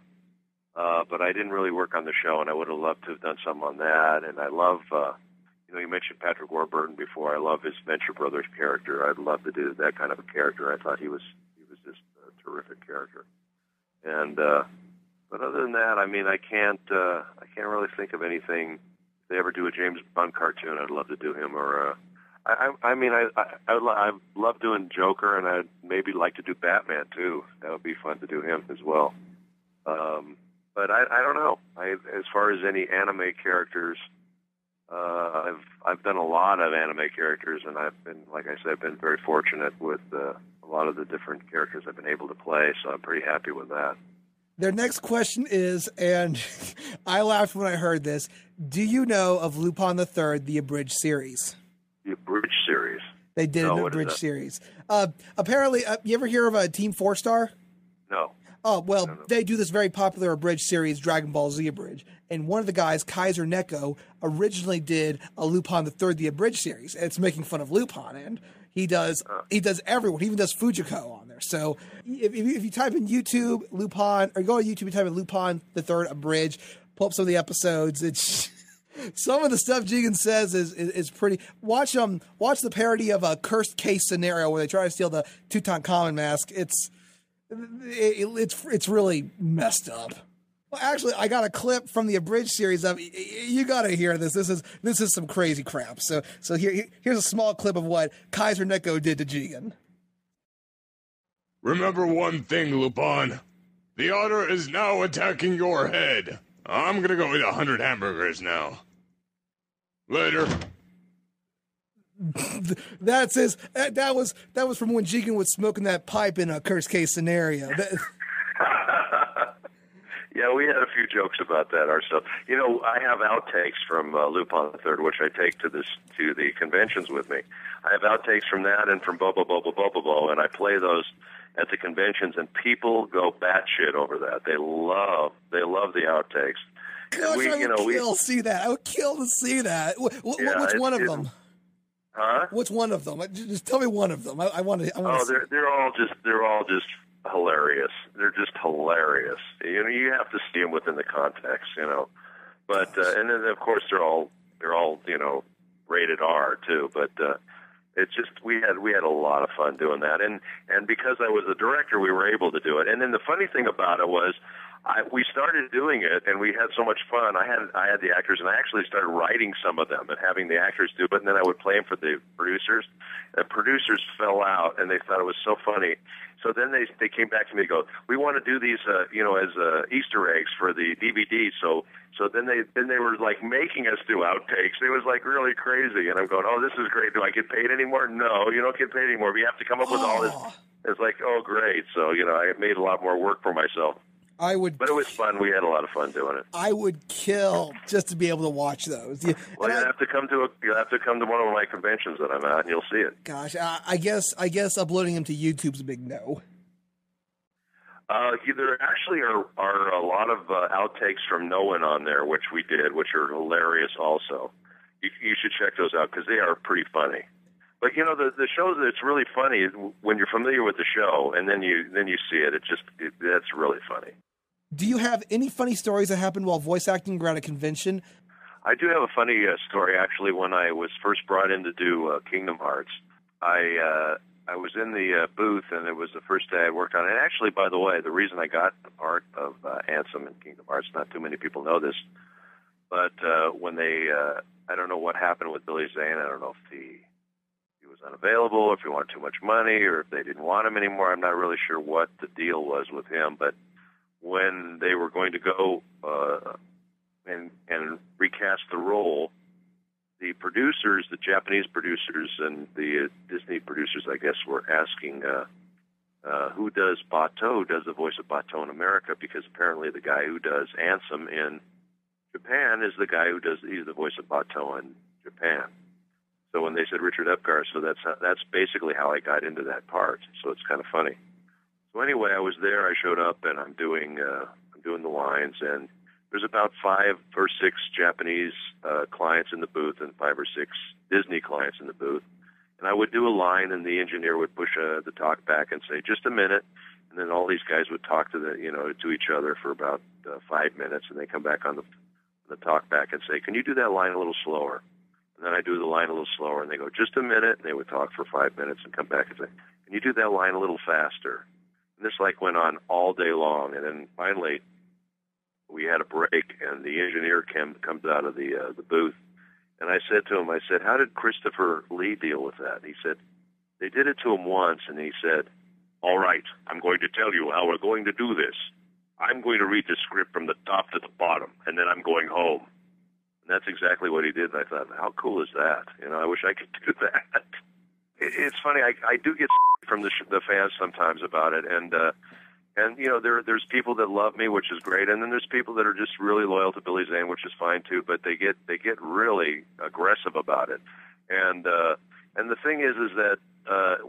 but I didn't really work on the show, and I would have loved to have done something on that. And I love, you mentioned Patrick Warburton before. I love his Venture Brothers character. I'd love to do that kind of a character. I thought he was just a terrific character. And but other than that, I mean, I can't really think of anything. If they ever do a James Bond cartoon, I'd love to do him. Or I love doing Joker, and I'd maybe like to do Batman too. That would be fun to do him as well. But I don't know. As far as any anime characters, I've done a lot of anime characters, and I've been, like I said, been very fortunate with a lot of the different characters I've been able to play. So I'm pretty happy with that. Their next question is, and I laughed when I heard this, do you know of Lupin III, the abridged series? The abridged series? They did an abridged series. Apparently, you ever hear of Team 4-Star? No. Oh, well, they do this very popular abridged series, Dragon Ball Z Abridged. And one of the guys, Kaiser Neko, originally did a Lupin III, the abridged series. And it's making fun of Lupin, and he does everyone. He even does Fujiko on there. So if you type in YouTube Lupin, or go to YouTube and type in Lupin III abridged, pull up some of the episodes. It's some of the stuff Jigen says is pretty. Watch the parody of a Cursed Case Scenario where they try to steal the Tutankhamun mask. It's really messed up. Well, actually, I got a clip from the abridged series of. You got to hear this. This is some crazy crap. So here's a small clip of what Kaiser Neko did to Jigen. Remember one thing, Lupin. The otter is now attacking your head. I'm gonna go eat 100 hamburgers now. Later. That was from when Jigen was smoking that pipe in a Cursed Case Scenario. Yeah, we had a few jokes about that ourselves. I have outtakes from Lupin III, which I take to the conventions with me. I have outtakes from that and from Bobobo-bo Bo-bobo, and I play those at the conventions, and people go batshit over that. They love the outtakes. Gosh, I would see that. I would kill to see that. What's one of them? Huh? What's one of them? Just tell me one of them. I want to. They're all just hilarious. They're just hilarious. You have to see them within the context, But and then of course they're all rated R too. But it's just we had a lot of fun doing that, and because I was the director, we were able to do it. And then the funny thing about it was, we started doing it, and we had so much fun. I had the actors, and I actually started writing some of them and having the actors do it, and then I would play them for the producers. The producers fell out, and they thought it was so funny. So then they came back to me and go, we want to do these, as Easter eggs for the DVD. So then they were like making us do outtakes. It was like really crazy, and I'm going, oh, this is great. Do I get paid anymore? No, you don't get paid anymore. We have to come up with all this. It's like, oh, great. So I made a lot more work for myself. But it was fun. We had a lot of fun doing it. I would kill just to be able to watch those. Well, you'll have to come to one of my conventions that I'm at, and you'll see it. Gosh, I guess uploading them to YouTube's a big no. There actually are a lot of outtakes from No One on there, which we did, which are hilarious. Also, you should check those out because they are pretty funny. But the shows, it's really funny when you're familiar with the show, and then you see it. That's really funny. Do you have any funny stories that happened while voice acting around a convention? I do have a funny story, actually. When I was first brought in to do Kingdom Hearts, I was in the booth, and it was the first day I worked on it. And actually, by the way, the reason I got the part of Ansem in Kingdom Hearts, not too many people know this, but when I don't know what happened with Billy Zane. I don't know if he was unavailable, or if he wanted too much money, or if they didn't want him anymore. I'm not really sure what the deal was with him, but when they were going to go and recast the role, the producers, the Japanese producers and the Disney producers, I guess, were asking who does Batou, does the voice of Batou in America, because apparently the guy who does Ansem in Japan is the guy he's the voice of Batou in Japan. So when they said Richard Epcar, so that's basically how I got into that part. So it's kind of funny. So anyway, I was there. I showed up, and I'm doing the lines, and there's about 5 or 6 Japanese clients in the booth and 5 or 6 Disney clients in the booth. And I would do a line, and the engineer would push the talk back and say, "Just a minute." And then all these guys would talk to each other for about 5 minutes, and they come back on the talk back and say, "Can you do that line a little slower?" And then I do the line a little slower, and they go, "Just a minute." And they would talk for 5 minutes and come back and say, "Can you do that line a little faster?" And this went on all day long, and then finally we had a break, and the engineer comes out of the booth, and I said to him, "How did Christopher Lee deal with that?" He said, "They did it to him once," and he said, "All right, I'm going to tell you how we're going to do this. I'm going to read the script from the top to the bottom, and then I'm going home." And that's exactly what he did, and I thought, how cool is that? I wish I could do that. It's funny, I do get from the fans sometimes about it, and there's people that love me, which is great, and then there's people that are just really loyal to Billy Zane, which is fine too, but they get really aggressive about it. And the thing is that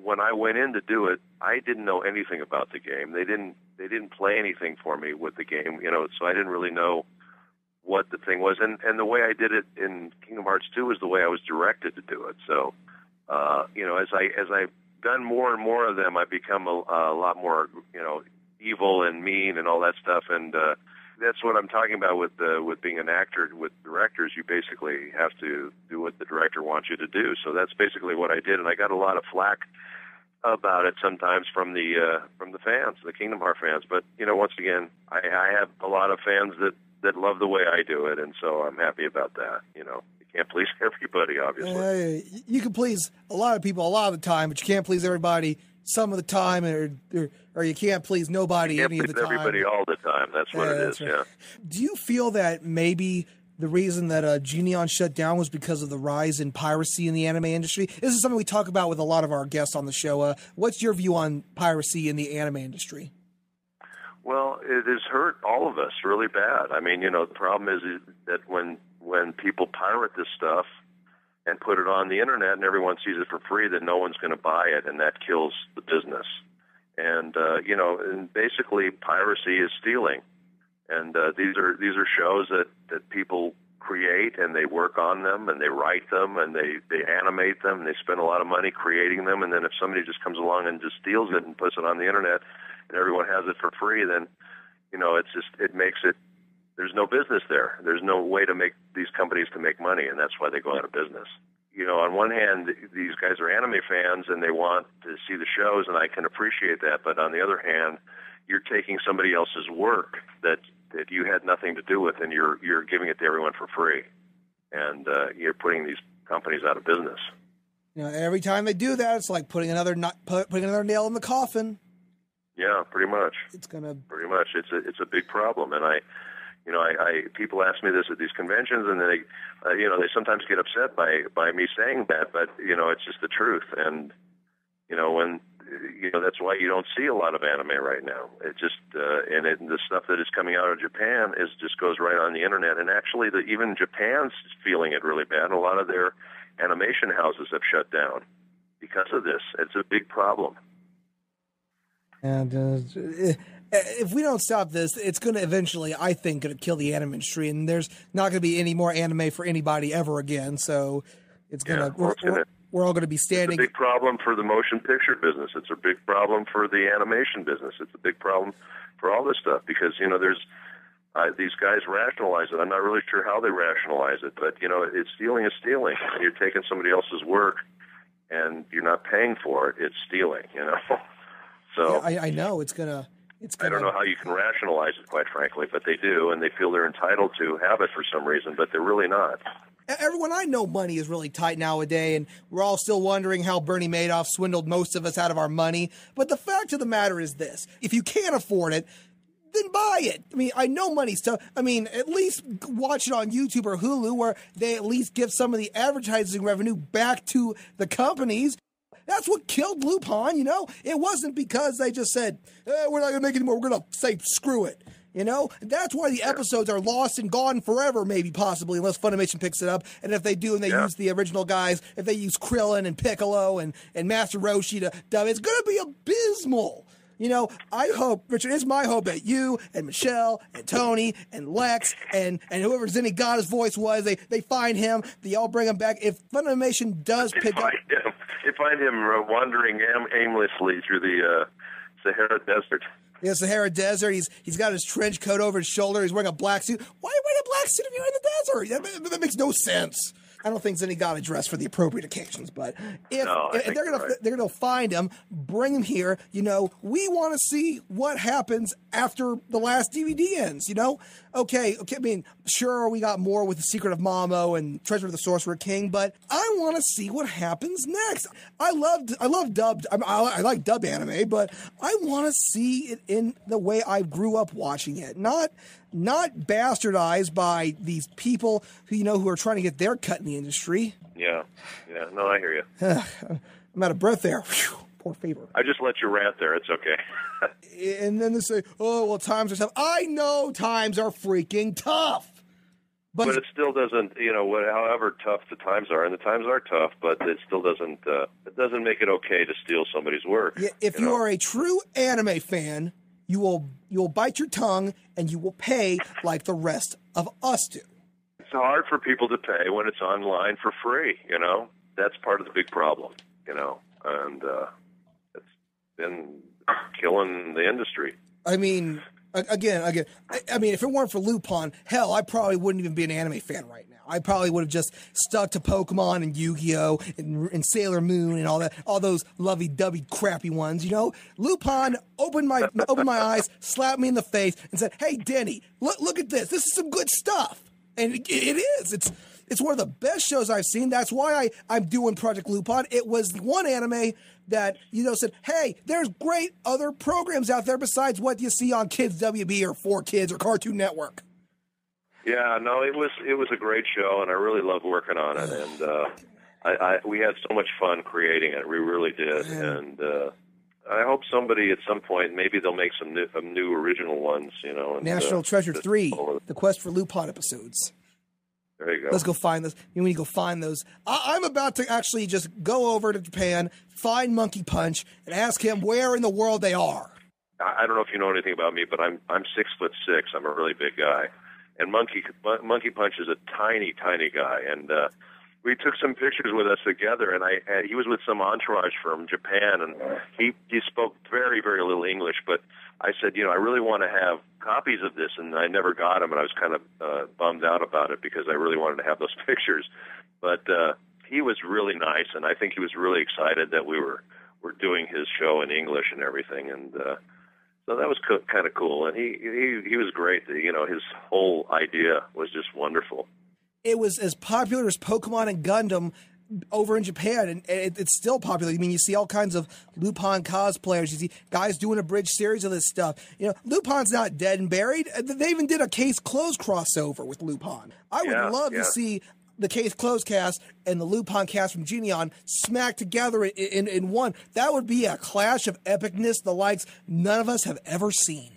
when I went in to do it, I didn't know anything about the game. They didn't play anything for me with the game, so I didn't really know what the thing was. And the way I did it in Kingdom Hearts 2 is the way I was directed to do it. So, as I've done more and more of them, I've become a lot more, evil and mean and all that stuff. And that's what I'm talking about with being an actor. With directors, you basically have to do what the director wants you to do. So that's basically what I did, and I got a lot of flack about it sometimes from the fans, the Kingdom Hearts fans. But once again, I have a lot of fans that love the way I do it, and so I'm happy about that. You can't please everybody, obviously. You can please a lot of people a lot of the time, but you can't please everybody some of the time, or you can't please nobody any of the time. Everybody all the time. That's what it is. Right. Yeah. Do you feel that maybe the reason that Jigen shut down was because of the rise in piracy in the anime industry? This is something we talk about with a lot of our guests on the show. What's your view on piracy in the anime industry? Well, it has hurt all of us really bad. I mean, the problem is that when people pirate this stuff and put it on the internet and everyone sees it for free, then no one's going to buy it, and that kills the business. And and basically piracy is stealing. And these are shows that people create, and they work on them, and they write them, and they animate them, and they spend a lot of money creating them, and then if somebody just comes along and just steals it and puts it on the internet and everyone has it for free, then it makes it, there's no business there. There's no way to make these companies to make money, and that's why they go out of business. On one hand, these guys are anime fans and they want to see the shows, and I can appreciate that. But on the other hand, you're taking somebody else's work that you had nothing to do with, and you're giving it to everyone for free, and you're putting these companies out of business. Every time they do that, it's like putting another nail in the coffin. Yeah, pretty much. Pretty much. It's a big problem, and I people ask me this at these conventions, and they sometimes get upset by me saying that, but it's just the truth, and when that's why you don't see a lot of anime right now. It just the stuff that is coming out of Japan just goes right on the internet, and actually even Japan's feeling it really bad. A lot of their animation houses have shut down because of this. It's a big problem. And if we don't stop this, it's going to eventually, I think, going to kill the anime industry, and there's not going to be any more anime for anybody ever again. So it's going to, we're all going to be standing. It's a big problem for the motion picture business. It's a big problem for the animation business. It's a big problem for all this stuff because there's these guys rationalize it. I'm not really sure how they rationalize it, but it's stealing is stealing. You're taking somebody else's work, and you're not paying for it. It's stealing. So yeah, I know it's gonna. I don't know how you can rationalize it, quite frankly, but they do, and they feel they're entitled to have it for some reason, but they're really not. Everyone I know, money is really tight nowadays, and we're all still wondering how Bernie Madoff swindled most of us out of our money. But the fact of the matter is this: if you can't afford it, then buy it. I mean, I know money's tough. I mean, at least watch it on YouTube or Hulu where they at least give some of the advertising revenue back to the companies. That's what killed Lupin, you know? It wasn't because they just said, we're not going to make it anymore. We're going to say, screw it. You know, that's why the episodes are lost and gone forever, maybe, possibly, unless Funimation picks it up. And if they do and they use the original guys, if they use Krillin and Piccolo and Master Roshi to dub, it's going to be abysmal. You know, I hope, Richard, it's my hope that you and Michelle and Tony and Lex and whoever Zenigata's voice was, they find him, they all bring him back. If Funimation does pick up... You find him wandering aimlessly through the Sahara Desert. Yeah, Sahara Desert. He's got his trench coat over his shoulder. He's wearing a black suit. Why are you wearing a black suit if you're in the desert? That makes no sense. I don't think Zenigata dressed for the appropriate occasions, but if they're gonna find him, bring him here. You know, we want to see what happens after the last DVD ends. You know, okay. I mean, sure, we got more with the Secret of Mamo and Treasure of the Sorcerer King, but I want to see what happens next. I love dubbed. I like dubbed anime, but I want to see it in the way I grew up watching it, not bastardized by these people who are trying to get their cut in the industry. Yeah. No, I hear you. I'm out of breath there. Whew, poor Faber. I just let you rant there. It's okay. And then they say, "Oh, well, times are tough." I know times are freaking tough, but it still doesn't. However tough the times are, and the times are tough, but it still doesn't. It doesn't make it okay to steal somebody's work. Yeah, if you are a true anime fan, you will bite your tongue and you will pay like the rest of us do. It's hard for people to pay when it's online for free, That's part of the big problem, and it's been killing the industry. I mean, again, I mean, if it weren't for Lupin, hell, I probably wouldn't even be an anime fan right now. I probably would have just stuck to Pokemon and Yu-Gi-Oh! And Sailor Moon and all those lovey-dovey crappy ones, Lupin opened my eyes, slapped me in the face, and said, "Hey, Denny, look at this. This is some good stuff." And it is. It's one of the best shows I've seen. That's why I'm doing Project Lupin. It was the one anime that, said, hey, there's great other programs out there besides what you see on Kids WB or 4Kids or Cartoon Network. Yeah, no, it was a great show, and I really loved working on it. And we had so much fun creating it. We really did. And I hope somebody at some point, maybe they'll make some new original ones, And, National Treasure 3, The Quest for Lupin episodes. There you go. Let's go find those. When you go find those, I'm about to actually just go over to Japan, find Monkey Punch, and ask him where in the world they are. I don't know if you know anything about me, but I'm 6'6". I'm a really big guy, and Monkey Punch is a tiny guy, and we took some pictures with us together, and he was with some entourage from Japan, and he spoke very, very little English, but I said, I really want to have copies of this, and I never got them, and I was kind of bummed out about it because I really wanted to have those pictures. But he was really nice, and I think he was really excited that we were doing his show in English and everything, and so that was kind of cool. And he was great. His whole idea was just wonderful. It was as popular as Pokemon and Gundam over in Japan, and it's still popular. I mean, you see all kinds of Lupin cosplayers. You see guys doing a bridge series of this stuff. Lupin's not dead and buried. They even did a Case Closed crossover with Lupin. I would love to see the Case Closed cast and the Lupin cast from Jigen smacked together in one. That would be a clash of epicness, the likes none of us have ever seen.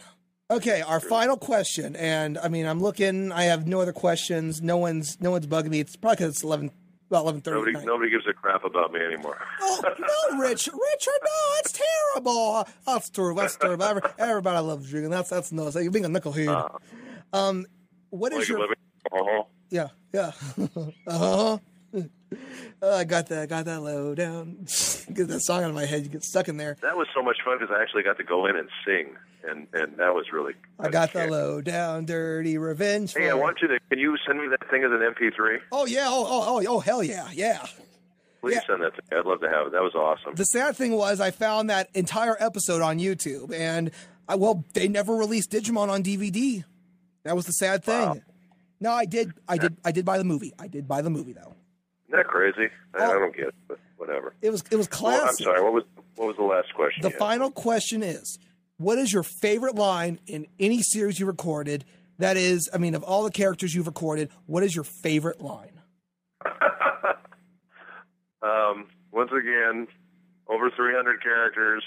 Okay, our final question, and I mean, I'm looking. I have no other questions. No one's bugging me. It's probably because it's 11:30. Nobody gives a crap about me anymore. Oh no, Richard, no, it's terrible. That's true. Everybody loves Jigen. That's no. You're being a knucklehead. What is your? Yeah. I got that low down. Get that song out of my head. You get stuck in there. That was so much fun because I actually got to go in and sing, and that was really. I got the low down, dirty revenge. Hey, I want you to. Can you send me that thing as an MP3? Oh yeah. Oh hell yeah. Please send that to me. I'd love to have it. That was awesome. The sad thing was I found that entire episode on YouTube, and they never released Digimon on DVD. That was the sad thing. Wow. No, I did buy the movie. I did buy the movie though. Isn't that crazy? I don't get it, but whatever. It was classic. I'm sorry. What was the last question? The final question is, what is your favorite line in any series you recorded? That is, I mean, of all the characters you've recorded, what is your favorite line? Once again, over 300 characters.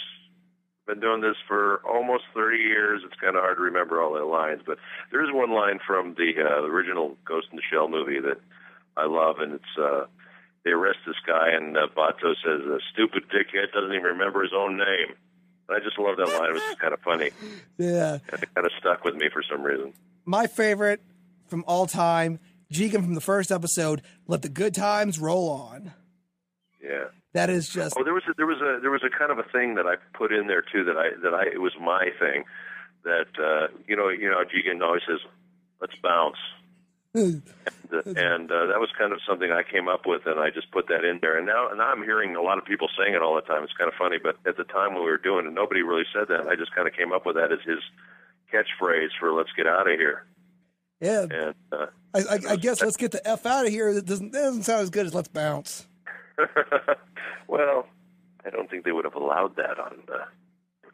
Been doing this for almost 30 years. It's kind of hard to remember all the lines, but there is one line from the original Ghost in the Shell movie that I love, and it's they arrest this guy, and Batou says, "A stupid dickhead doesn't even remember his own name." And I just love that line. It was just kind of funny. Yeah. And it kind of stuck with me for some reason. My favorite from all time, Jigen from the first episode, "Let the good times roll on." Yeah. That is just. Oh, there was a kind of a thing that I put in there too that I it was my thing that you know Jigen always says, "Let's bounce," and that was kind of something I came up with, and I just put that in there. And now I'm hearing a lot of people saying it all the time. It's kind of funny, but at the time when we were doing it, nobody really said that. I just kind of came up with that as his catchphrase for "Let's get out of here." Yeah. And I guess "Let's get the F out of here" that doesn't sound as good as "Let's bounce." Well, I don't think they would have allowed that on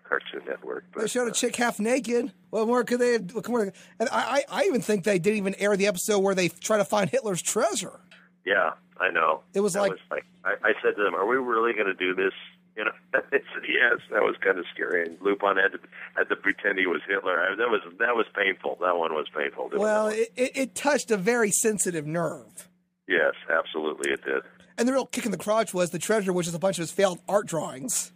Cartoon Network. But, they showed a chick half naked. What more could they have? What more, and I even think they didn't even air the episode where they try to find Hitler's treasure. Yeah, I know. It was like I said to them, "Are we really going to do this?" You know, they said yes. That was kind of scary. And Lupin had to pretend he was Hitler. That was painful. That one was painful. Well, it touched a very sensitive nerve. Yes, absolutely, it did. And the real kick in the crotch was the treasure, which is a bunch of his failed art drawings.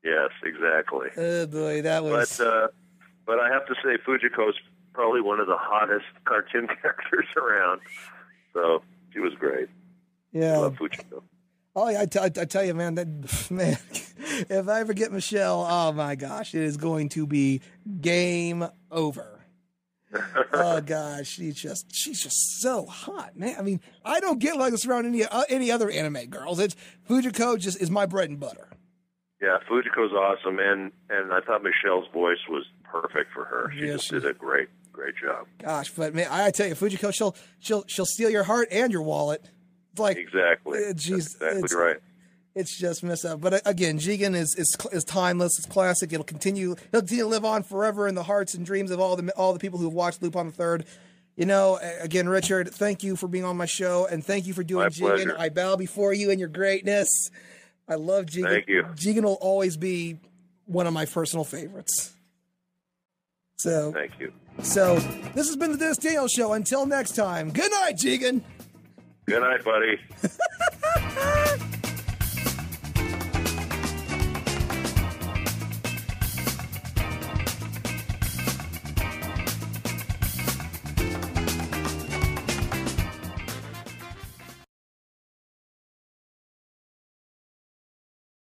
Yes, exactly. Oh boy, that was. But I have to say, Fujiko's probably one of the hottest cartoon characters around. So she was great. Yeah, I love Fujiko. Oh yeah, I tell you, man, if I ever get Michelle, oh my gosh, it is going to be game over. Oh gosh, she's just so hot, man. I mean, I don't get like this around any other anime girls. It's Fujiko just is my bread and butter. Yeah, Fujiko's awesome, and I thought Michelle's voice was perfect for her. She just did a great job. Gosh, but man, I tell you, Fujiko, she'll steal your heart and your wallet. It's like exactly, that's exactly right. It's just messed up. But again, Jigen is timeless. It's classic. He'll continue to live on forever in the hearts and dreams of all the people who have watched Lupin III. You know, again, Richard, thank you for being on my show, and thank you for doing Jigen. Pleasure. I bow before you and your greatness. I love Jigen. Thank you. Jigen will always be one of my personal favorites. So thank you. So this has been the Dennis Daniels Show. Until next time, good night, Jigen. Good night, buddy.